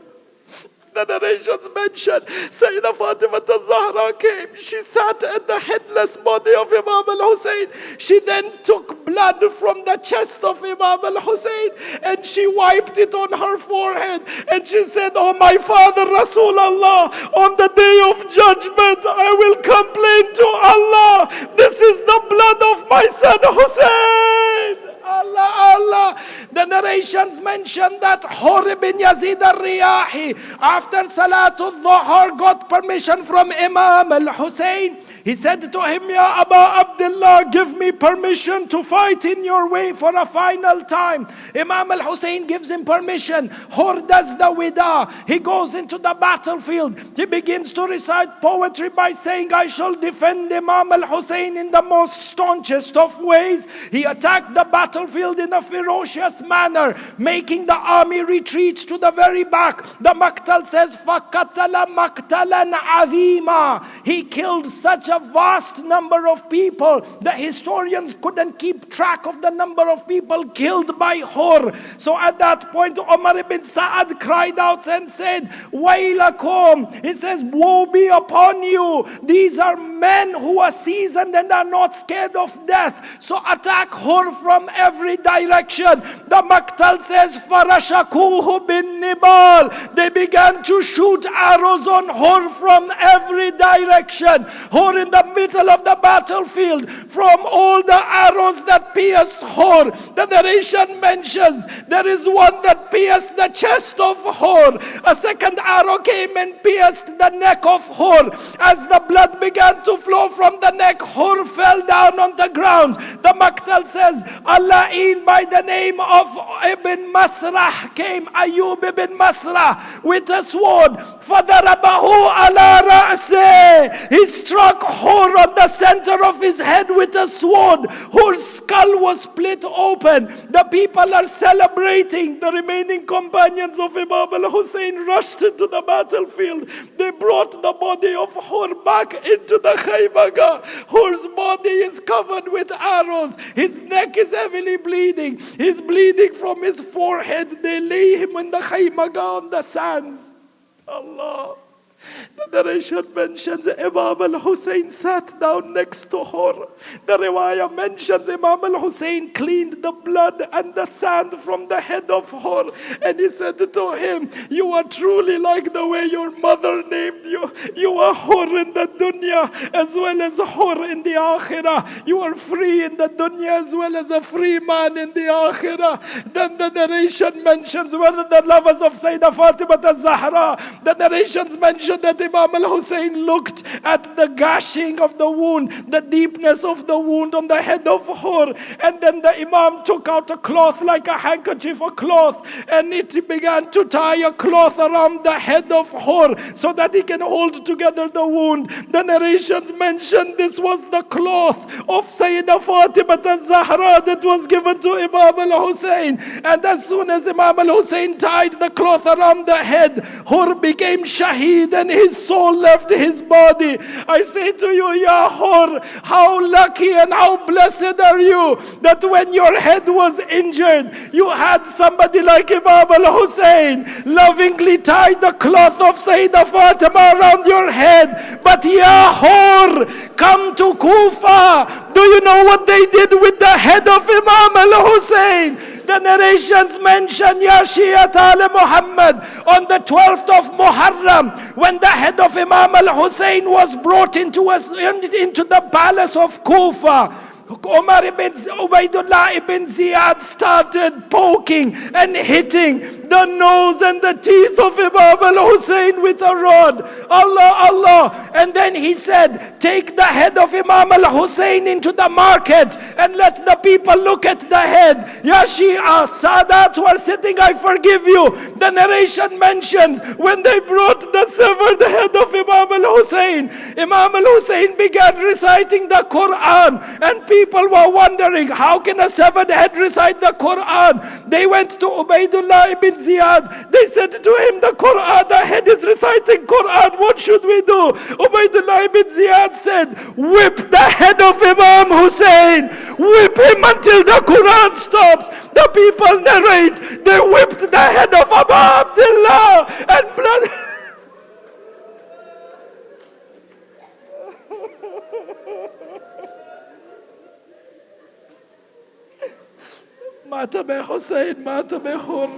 The narrations mention Sayyidah Fatima al-Zahra came. She sat at the headless body of Imam al-Hussein. She then took blood from the chest of Imam al-Hussein and she wiped it on her forehead. And she said, oh my father Rasulullah, on the day of judgment I will complain to Allah. This is the blood of my son Hussein. Allah, Allah. The narrations mention that Hurr bin Yazid al-Riyahi, after Salatul Dhuhr, got permission from Imam al-Hussein. He said to him, Ya Aba Abdullah, give me permission to fight in your way for a final time. Imam al-Hussein gives him permission. Hurr does the wida. He goes into the battlefield. He begins to recite poetry by saying, I shall defend Imam al-Hussein in the most staunchest of ways. He attacked the battlefield in a ferocious manner, making the army retreat to the very back. The Maqtal says, فَقَتَلَ مَقْتَلًا عَظِيمًا. He killed such a vast number of people. The historians couldn't keep track of the number of people killed by Hurr. So at that point, Umar ibn Sa'ad cried out and said, Wailakum. He says, woe be upon you. These are men who are seasoned and are not scared of death. So attack Hurr from every direction. The Maqtal says, Farashakuhu bin Nibal. They began to shoot arrows on Hurr from every direction. Hurr in the middle of the battlefield, from all the arrows that pierced Hurr. The narration mentions there is one that pierced the chest of Hurr. A second arrow came and pierced the neck of Hurr. As the blood began to flow from the neck, Hurr fell down on the ground. The Maqtal says, Allah'in by the name of Ibn Masrah came, Ayub ibn Masrah, with a sword. فَضَرَبَهُ عَلَى رَأْسِهِ. He struck Hurr on the center of his head with a sword. Hurr's skull was split open. The people are celebrating. The remaining companions of Imam al-Hussein rushed into the battlefield. They brought the body of Hurr back into the Khaymaga. Hurr's body is covered with arrows. His neck is heavily bleeding. He's bleeding from his forehead. They lay him in the Khaymaga on the sands. Allah. The narration mentions Imam al-Hussein sat down next to Hurr. The riwayah mentions Imam al-Hussein cleaned the blood and the sand from the head of Hurr. And he said to him, you are truly like the way your mother named you. You are Hurr in the dunya as well as Hurr in the akhirah. You are free in the dunya as well as a free man in the akhirah. Then the narration mentions whether the lovers of Sayyidah Fatima al-Zahra. The narrations mention that Imam al-Hussein looked at the gashing of the wound, the deepness of the wound on the head of Hurr, and then the Imam took out a cloth like a handkerchief, a cloth, and it began to tie a cloth around the head of Hurr so that he can hold together the wound. The narrations mention this was the cloth of Sayyidah Fatima al-Zahra that was given to Imam al-Hussein. And as soon as Imam al-Hussein tied the cloth around the head, Hurr became shaheed and his soul left his body. I say to you, Ya Hurr, how lucky and how blessed are you that when your head was injured, you had somebody like Imam al-Hussein lovingly tied the cloth of Sayyidah Fatima around your head. But Ya Hurr, come to Kufa. Do you know what they did with the head of Imam al-Hussein? The narrations mention, Ya Shi'at al-Muhammad, on the 12th of Muharram, when the head of Imam al-Hussein was brought into the palace of Kufa, Umar ibn Ubaidullah ibn Ziyad started poking and hitting the nose and the teeth of Imam al-Hussein with a rod. Allah, Allah. And then he said, take the head of Imam al-Hussein into the market and let the people look at the head. Ya Shia, Sadat were sitting, I forgive you. The narration mentions when they brought the severed head of Imam al-Hussein, Imam al-Hussein began reciting the Quran, and people were wondering, how can a severed head recite the Quran? They went to Ubaidullah ibn Ziyad. They said to him, the Quran, the head is reciting Quran. What should we do? Ubaidullah ibn Ziyad said, whip the head of Imam Hussein. Whip him until the Quran stops. The people narrate, they whipped the head of Abu Abdullah and blood. مات میں حسین مات میں حر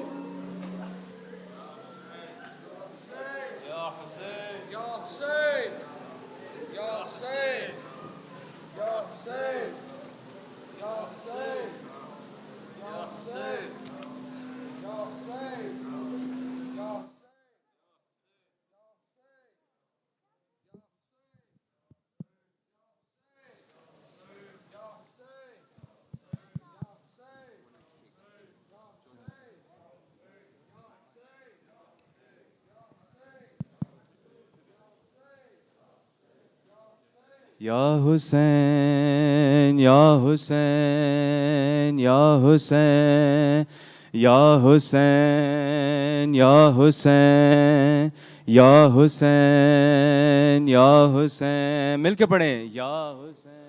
Ya Hussein, Ya Hussein, Ya Hussein, Ya Hussein, Ya Hussein, Ya Hussein, Ya Hussein. مل کے پڑھیں. Ya Hussein,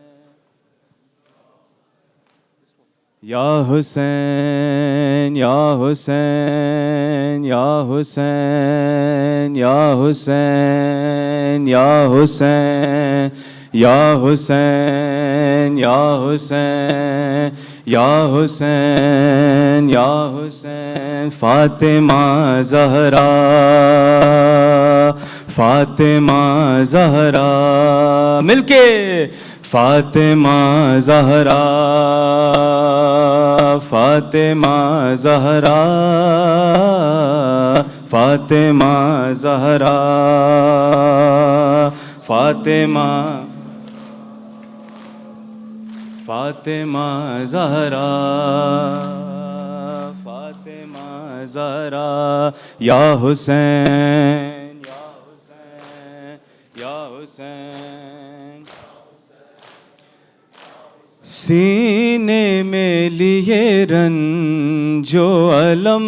Ya Hussein, Ya Hussein, Ya Hussein, Ya Hussein, Ya Hussein. Ya Hussein, Ya Hussein, Ya Hussein, Ya Hussein. Fatima Zahra, Fatima Zahra. مل کے. Fatima Zahra, Fatima Zahra, Fatima Zahra, Fatima. Fatima Zahra, Fatima Zahra. Ya Hussein, Ya Hussein, Ya Hussein. سینے میں لیے رنج و علم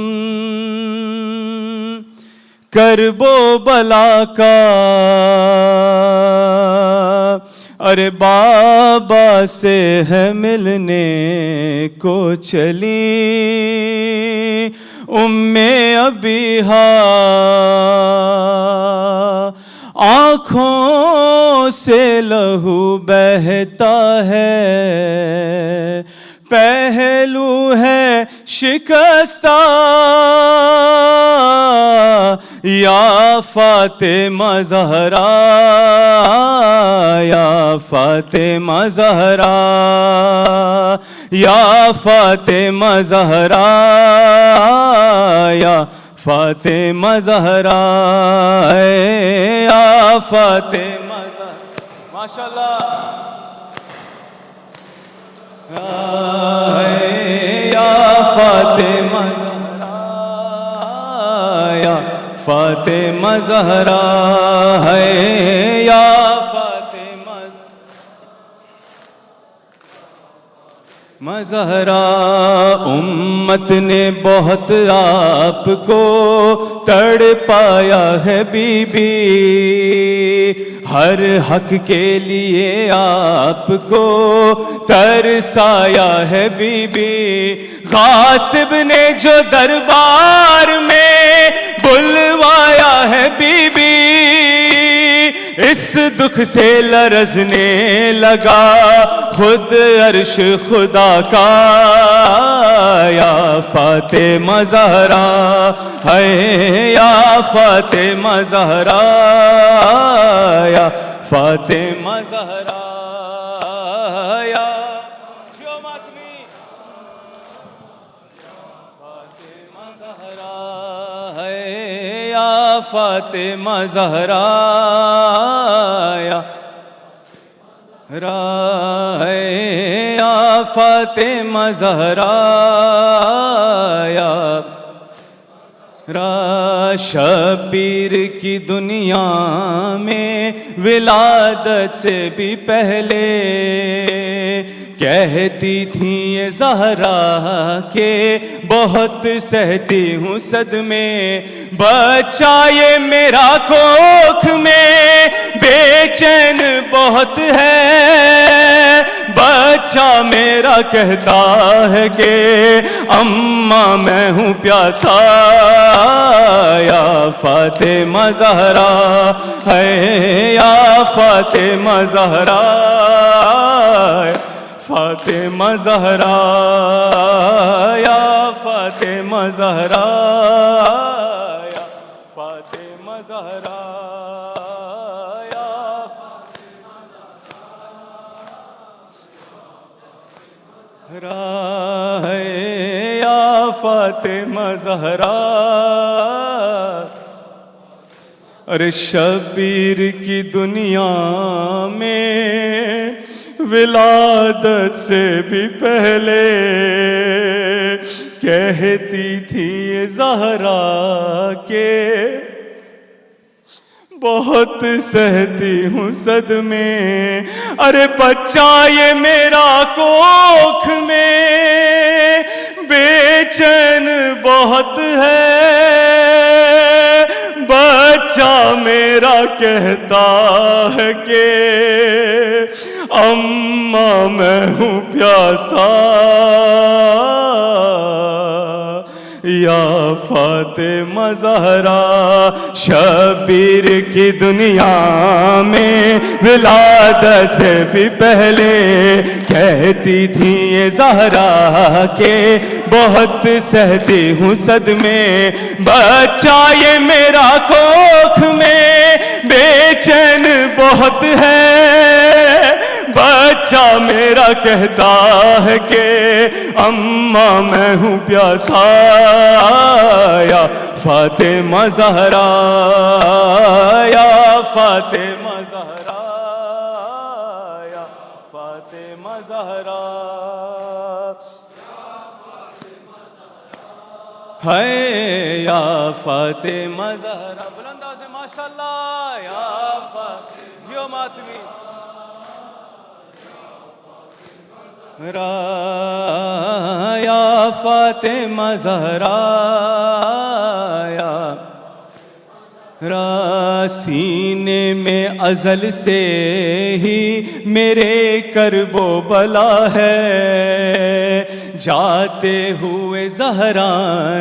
کرب و بلا کا، ارے بابا سے ہے ملنے کو چلی ابیہا، آنکھوں سے لہو بہتا ہے، پہلو ہے شکستہ، یا فاطمہ زہرا، یا فاطمہ زہرا، یا فاطمہ زہرا، یا فاطمہ زہرا، یا فاطمہ زہرا. ماشاءاللہ. یا فاطمہ زہرا، یا فاطمہ زہرا ہے، یا زہرا. امت نے بہت آپ کو تڑ پایا ہے بی بی، ہر حق کے لیے آپ کو ترسایا ہے بی بی. غاصب نے جو دربار میں بلوایا ہے بی بی، اس دکھ سے لرزنے لگا خود عرش خدا کا، یا فاطمہ زہرا ہے، یا فاطمہ زہرا، یا فاطمہ زہرا، یا فاطمہ زہرا یا یا فاطمہ زہرا یا شبیر کی دنیا میں ولادت سے بھی پہلے کہتی تھی یہ زہرا کہ بہت سہتی ہوں صدمے، بچہ یہ میرا کوکھ میں بے چین بہت ہے، بچہ میرا کہتا ہے کہ اماں میں ہوں پیاسا، یا فاطمہ زہرا ہے یا فاطمہ زہرا، فاطمہ زہرا یا فاطمہ زہرا یا فاطمہ زہرا یا زہرا یا فاطمہ زہرا۔ ارے شبیر کی دنیا میں ولادت سے بھی پہلے کہتی تھی یہ زہرا کہ بہت سہتی ہوں صدمے، ارے بچہ یہ میرا کوکھ میں بے چین بہت ہے، بچہ میرا کہتا ہے کہ اماں میں ہوں پیاسا، یا فاطمہ زہرا شبیر کی دنیا میں ولادت سے بھی پہلے کہتی تھی یہ زہرا کہ بہت سہتی ہوں صدمے، بچہ یہ میرا کوکھ میں بے چین بہت ہے، بچہ میرا کہتا ہے کہ اماں میں ہوں پیاسا، یا فاطمہ زہرا یا فاطمہ زہرا یا فاطمہ زہرا ہے یا فاطمہ زہرا، بلند آواز سے ماشاءاللہ، یا فاطمہ جیو ماتمی یا فاطمہ زہرا یا سینے میں ازل سے ہی میرے کرب و بلا ہے، جاتے ہوئے زہرا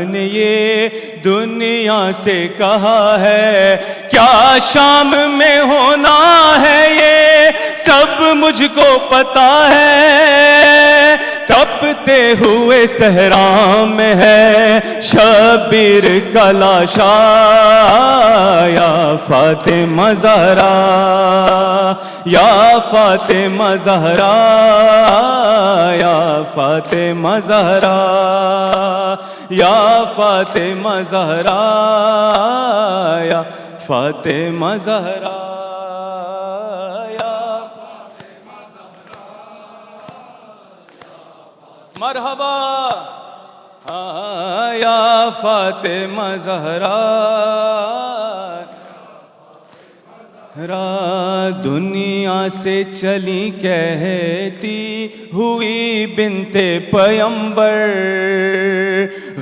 نے یہ دنیا سے کہا ہے، کیا شام میں ہونا ہے یہ سب مجھ کو پتا ہے، تپتے ہوئے صحرا میں ہے شبیر کا لاشا، یا فاطمہ زہرا یا فاطمہ زہرا یا فاطمہ زہرا یا فاطمہ زہرا یا فاطمہ زہرا یا مرحبا یا فاطمہ زہرا۔ دنیا سے چلی کہتی ہوئی بنت پیمبر،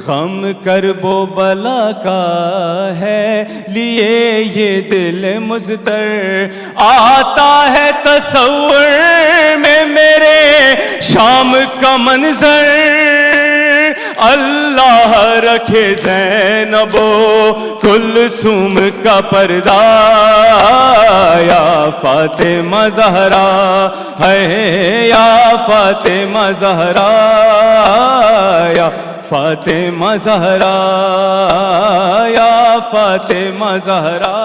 غم کرب و بلا کا ہے لیے یہ دل مضطر، آتا ہے تصور میں میرے شام کا منظر، اللہ رکھے زینب و کلثوم کا پردہ، یا فاطمہ زہرا ہے یا فاطمہ زہرا یا فاطمہ زہرا یا فاطمہ زہرا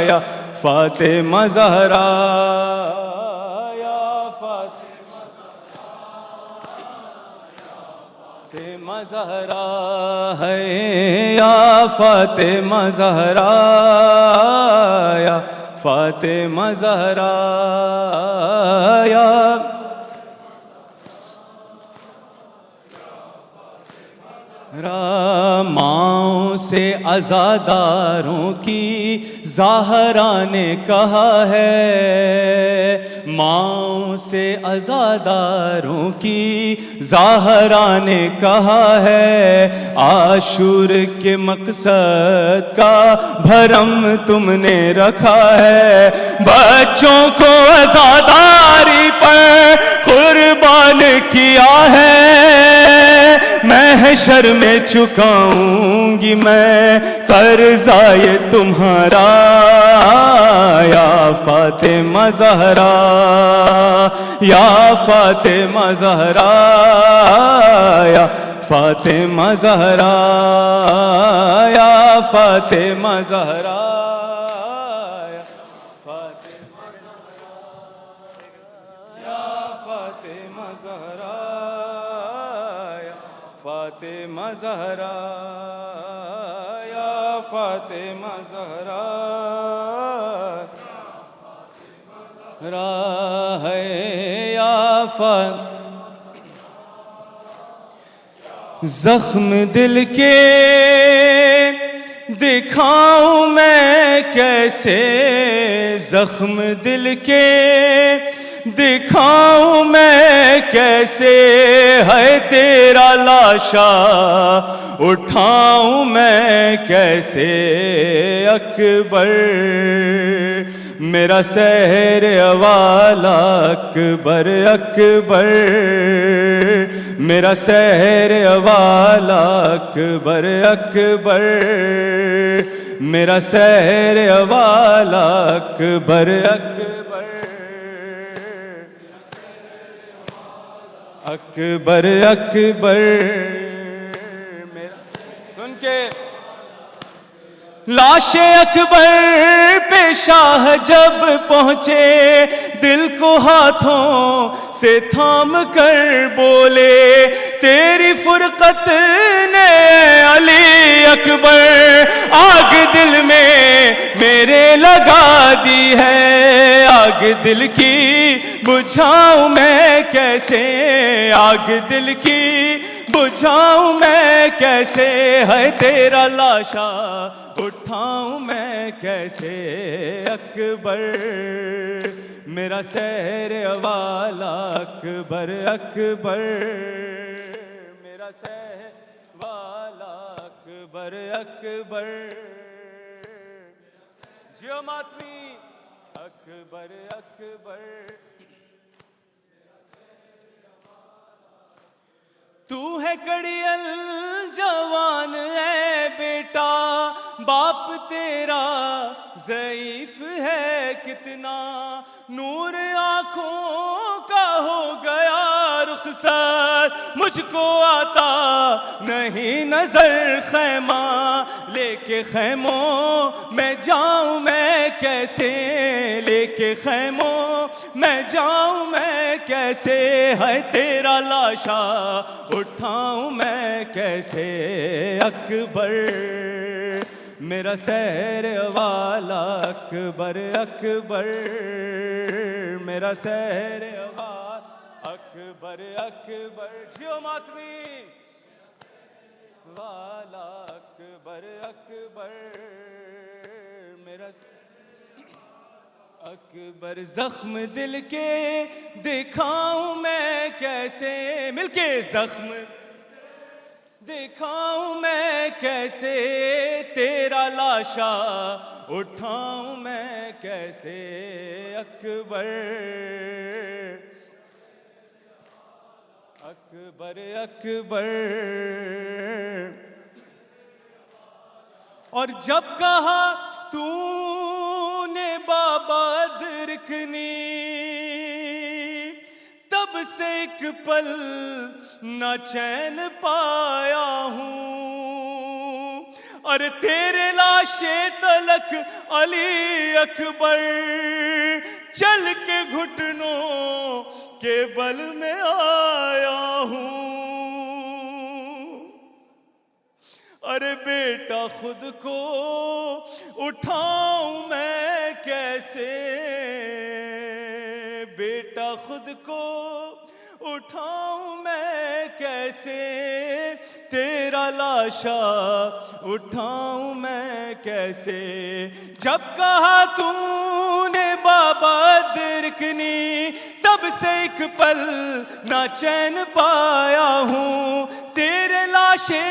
یا فاطمہ زہرا یا فاطمہ زہرا ہے یا فاطمہ زہرا یا فاطمہ زہرا یا ماؤں سے عزاداروں کی زہرا نے کہا ہے، ماؤں سے عزاداروں کی زہرا نے کہا ہے، عاشور کے مقصد کا بھرم تم نے رکھا ہے، بچوں کو عزاداری پر قربان کیا ہے، محشر میں چکاؤں گی میں قرضہ یہ تمہارا، یا فاطمہ زہرا یا فاطمہ زہرا یا فاطمہ زہرا یا فاطمہ زہرا یا فاطمہ زہرا فاطمہ زہرا یا فاطمہ زہرا راہ یا زخم دل کے دکھاؤں میں کیسے، زخم دل کے دکھاؤں میں کیسے، ہے تیرا لاشا اٹھاؤں میں کیسے، اکبر میرا سحر والا اکبر، اکبر میرا سحر والا اکبر، اکبر میرا سحر والا اکبر، اکبر اکبر اکبر میرا سن کے لاش اکبر پہ شاہ جب پہنچے، دل کو ہاتھوں سے تھام کر بولے، تیری فرقت نے علی اکبر آگ دل میں میرے لگا دی ہے، آگ دل کی بجھاؤں میں کیسے، آگ دل کی بجھاؤں میں کیسے، ہے تیرا لاشا اٹھاؤں میں کیسے، اکبر میرا سحر والا اکبر، اکبر میرا سحر والا اکبر، اکبر جیو ماتمی اکبر، اکبر تو ہے کڑیل جوان اے بیٹا، باپ تیرا ضعیف ہے کتنا، نور آنکھوں کا ہو گیا رخسار، مجھ کو آتا نہیں نظر خیمہ، لے کے خیموں میں جاؤں میں کیسے، لے کے خیموں میں جاؤں میں کیسے، ہے تیرا لاشا اٹھاؤں میں کیسے، اکبر میرا سحر والا اکبر، اکبر میرا سحر والا اکبر، اکبر جیو ماتمی والا اکبر، اکبر میرا اکبر زخم دل کے دکھاؤں میں کیسے، مل کے زخم دکھاؤں میں کیسے، تیرا لاشا اٹھاؤں میں کیسے، اکبر اکبر اکبر اور جب کہا تو نے بابا درکنی، تب سے ایک پل نہ چین پایا ہوں، اور تیرے لاشے تلک علی اکبر چل کے گھٹنوں کے بل میں آیا ہوں، ارے بیٹا خود کو اٹھاؤں میں کیسے, بیٹا خود کو اٹھاؤں میں کیسے, تیرا لاشا اٹھاؤں میں کیسے. جب کہا تو نے بابا درکنی, تب سے ایک پل نہ چین پایا ہوں. تیرے لاشے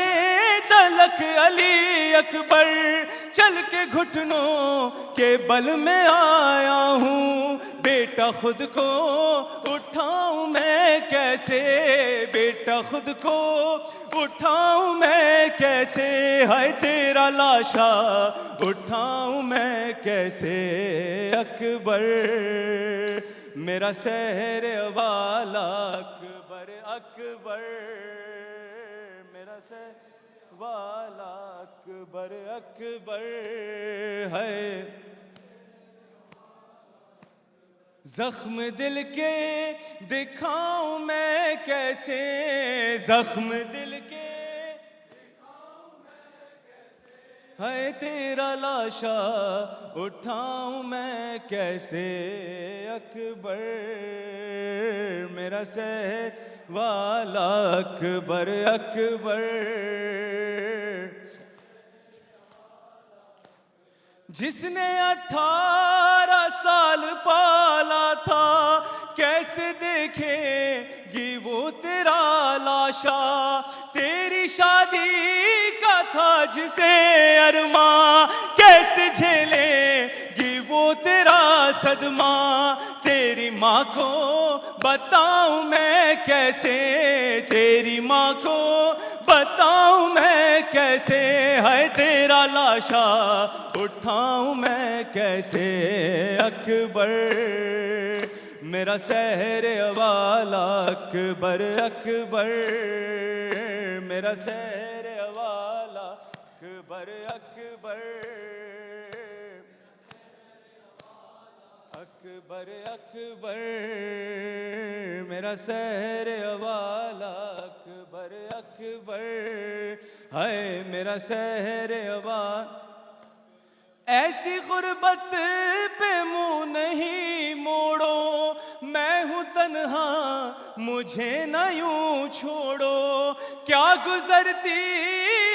تلک علی اکبر چل کے گھٹنوں کے بل میں آیا ہوں. بیٹا خود کو اٹھاؤں میں کیسے, بیٹا خود کو اٹھاؤں میں کیسے, ہے تیرا لاشا اٹھاؤں میں کیسے. اکبر میرا سحر والا اکبر, اکبر میرا سحر والا اکبر, اکبر ہے. زخم دل کے دکھاؤں میں کیسے, زخم دل کے ہے تیرا لاشا اٹھاؤں میں کیسے. اکبر میرا سحر والا اکبر, اکبر جس نے 18 سال پالا تھا, کیسے دیکھے گی وہ تیرا لاشا. تیری شادی کا تھا جسے ارماں, کیسے جھیلے گی وہ تیرا صدمہ. تیری ماں کو بتاؤں میں کیسے, تیری ماں کو بتاؤں میں کیسے, ہے تیرا لاشا اٹھاؤں میں کیسے. اکبر میرا سحر والا اکبر, اکبر میرا سحر والا اکبر, اکبر اکبر, اکبر میرا سحر والا اکبر, اکبر ہے میرا سحر والا. ایسی غربت پہ منہ نہیں موڑو, میں ہوں تنہا مجھے نہ یوں چھوڑو. کیا گزرتی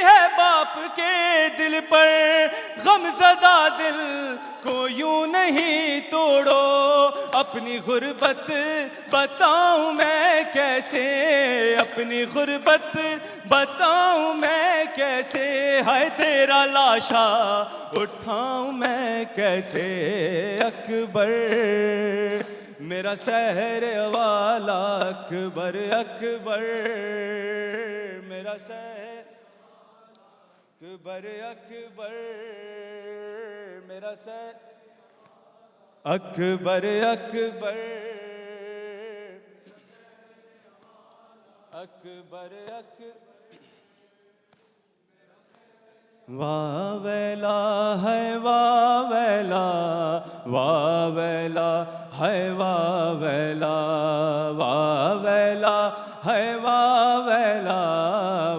ہے باپ کے دل پر, غم زدہ دل کو یوں نہیں توڑو. اپنی غربت بتاؤں میں کیسے, اپنی غربت بتاؤں میں کیسے, ہے تیرا لاشا اٹھاؤں میں کیسے. اکبر میرا سحر والا اکبر, اکبر میرا سحر اکبر, اکبر میرا سحر اکبر, اکبر اکبر, اکبر. واہ ویلا ہے واہ ویلا, واہ ویلا ہے واہ ویلا, واہ ویلا ہے واہ ویلا,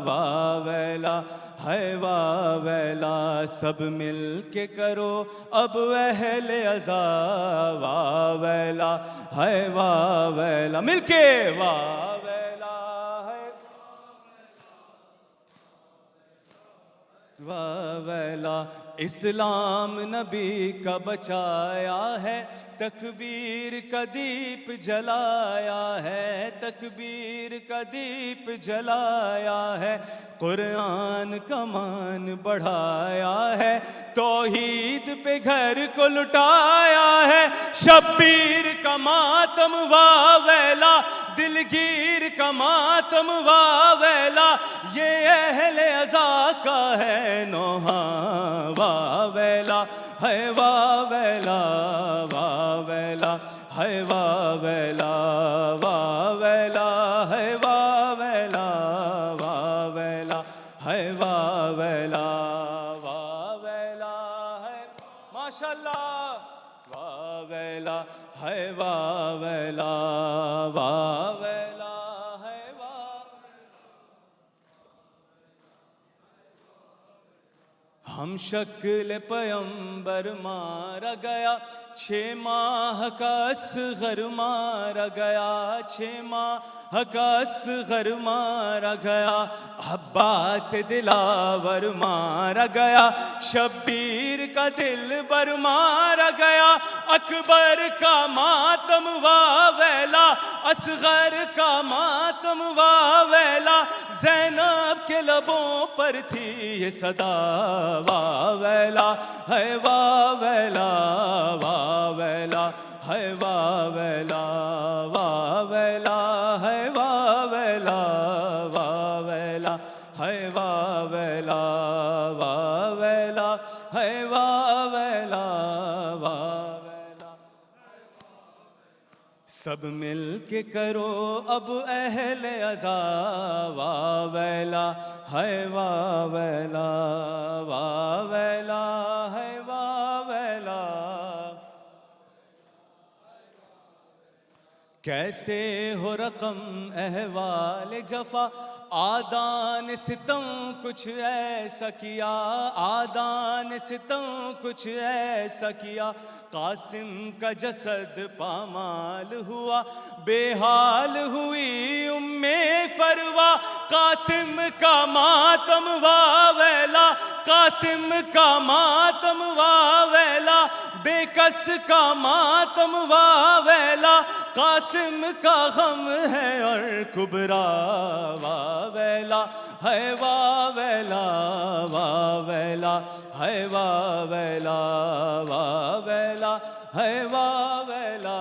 واہ ویلا ہے واہ ویلا. سب مل کے کرو اب اہل عزا, واہ ویلا ہے واہ ویلا, مل کے واہ ویلا ہے واہ ویلا. اسلام نبی کا بچایا ہے, تکبیر کا دیپ جلایا ہے, تکبیر کا دیپ جلایا ہے. قرآن کا مان بڑھایا ہے, توحید پہ گھر کو لٹایا ہے. شبیر کا ماتم واہ ویلا, دلگیر کا ماتم واہ ویلا, یہ اہل عزا کا ہے نوحہ. واہ ویلا ہے واہ ویلا, واہ ویلا ہے واہ ویلا, واہ ویلا ہے واہ ویلا, واہ ویلا ہے واہ ویلا, واہ ویلا ہے ماشاءاللہ, واہ ویلا ہے واہ ویلا, واہ ویلا ہے واہ ہم شکل پیمبر مارا گیا 6 ماہ کا اصغر مارا گیا 6 ماہ کا اصغر مارا گیا عباس دلاور مارا گیا شبیر کا دل بر مارا گیا اکبر کا ماتم واویلا اصغر کا ماتم واویلا زینب کے لبوں پر تھی یہ صدا واویلا ہے واویلا واویلا ہے واویلا واویلا ہے واویلا واویلا ہے واویلا واویلا ہے واویلا واویلا سب مل کے کرو اب اہل عزا واویلا ہے واویلا واویلا ہے واویلا کیسے ہو رقم احوال جفا آدان ستم کچھ ایسا کیا آدان ستم کچھ ایسا کیا قاسم کا جسد پامال ہوا بے حال ہوئی ام فروا قاسم کا ماتم واویلا قاسم کا ماتم واویلا بے کس کا ماتم واویلا قاسم کا غم ہے اور کبرا واویلا ہے واویلا واویلا ہے واویلا واویلا ہے واویلا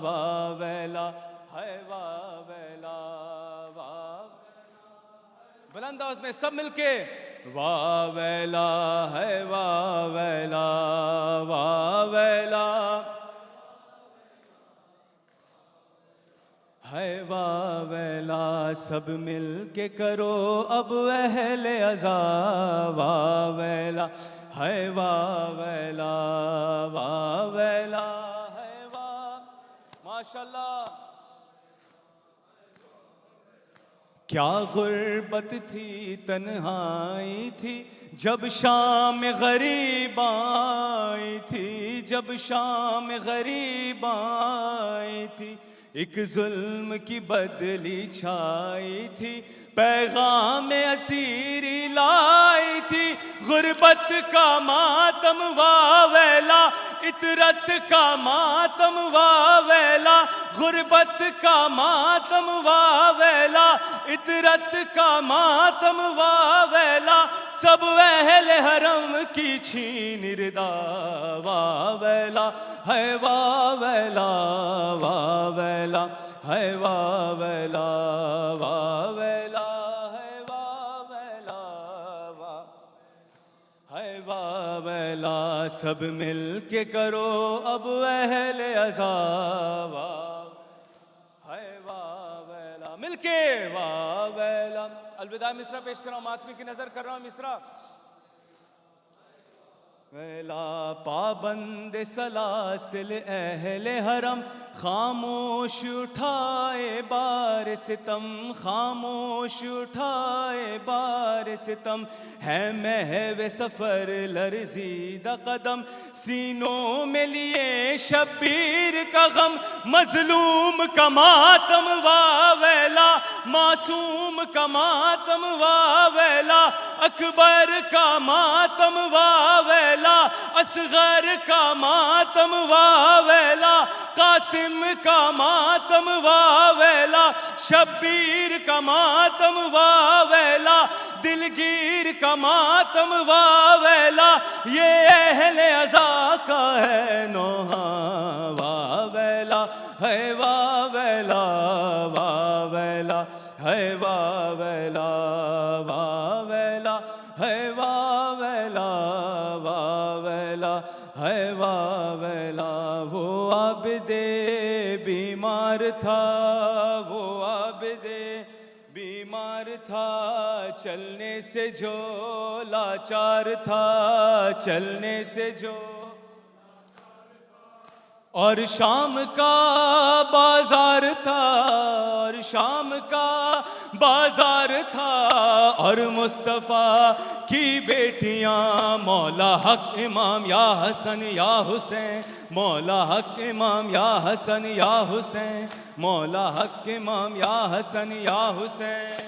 واویلا ہے واویلا بلند آواز میں سب مل کے واویلا ہے واویلا واویلا ہے واویلا سب مل کے کرو اب اہل عزا واویلا ہے واویلا واویلا ہے ماشاءاللہ کیا غربت تھی تنہائی تھی جب شام غریب آئی تھی جب شام غریب آئی تھی ایک ظلم کی بدلی چھائی تھی پیغام اسیری لائی تھی غربت کا ماتم واویلا اطرت کا ماتم واویلا غربت کا ماتم واویلا اطرت کا ماتم واویلا سب اہل حرم کی چھین ردا واویلا ہے واویلا واویلا ہے واویلا واویلا ہے واویلا ہے واویلا سب مل کے کرو اب اہل عزا ہے واویلا مل کے واویلا الوداع مصرع پیش کر رہا ہوں ماتمی کی نظر کر رہا ہوں مصرع ویلا پابند سلاسل اہل حرم خاموش اٹھائے بار ستم خاموش اٹھائے بار ستم ہے محو سفر لرزیدہ قدم سینوں میں لیے شبیر کا غم مظلوم کا ماتم واویلا معصوم کا ماتم واویلا اکبر کا ماتم واویلا اصغر کا ماتم واویلا قاسم کا ماتم واویلا شبیر کا ماتم واویلا دلگیر کا ماتم واویلا یہ اہل عزا کا ہے نوحہ واویلا ہے واویلا واویلا ہے واویلا واویلا ہے واویلا واویلا ہے واویلا وہ عبد بیمار تھا وہ عبد بیمار تھا چلنے سے جو لاچار تھا چلنے سے جو اور شام کا بازار تھا اور شام کا بازار بازار تھا اور مصطفیٰ کی بیٹیاں مولا حق امام یا حسن یا حسین مولا حق امام یا حسن یا حسین مولا حق امام یا حسن یا حسین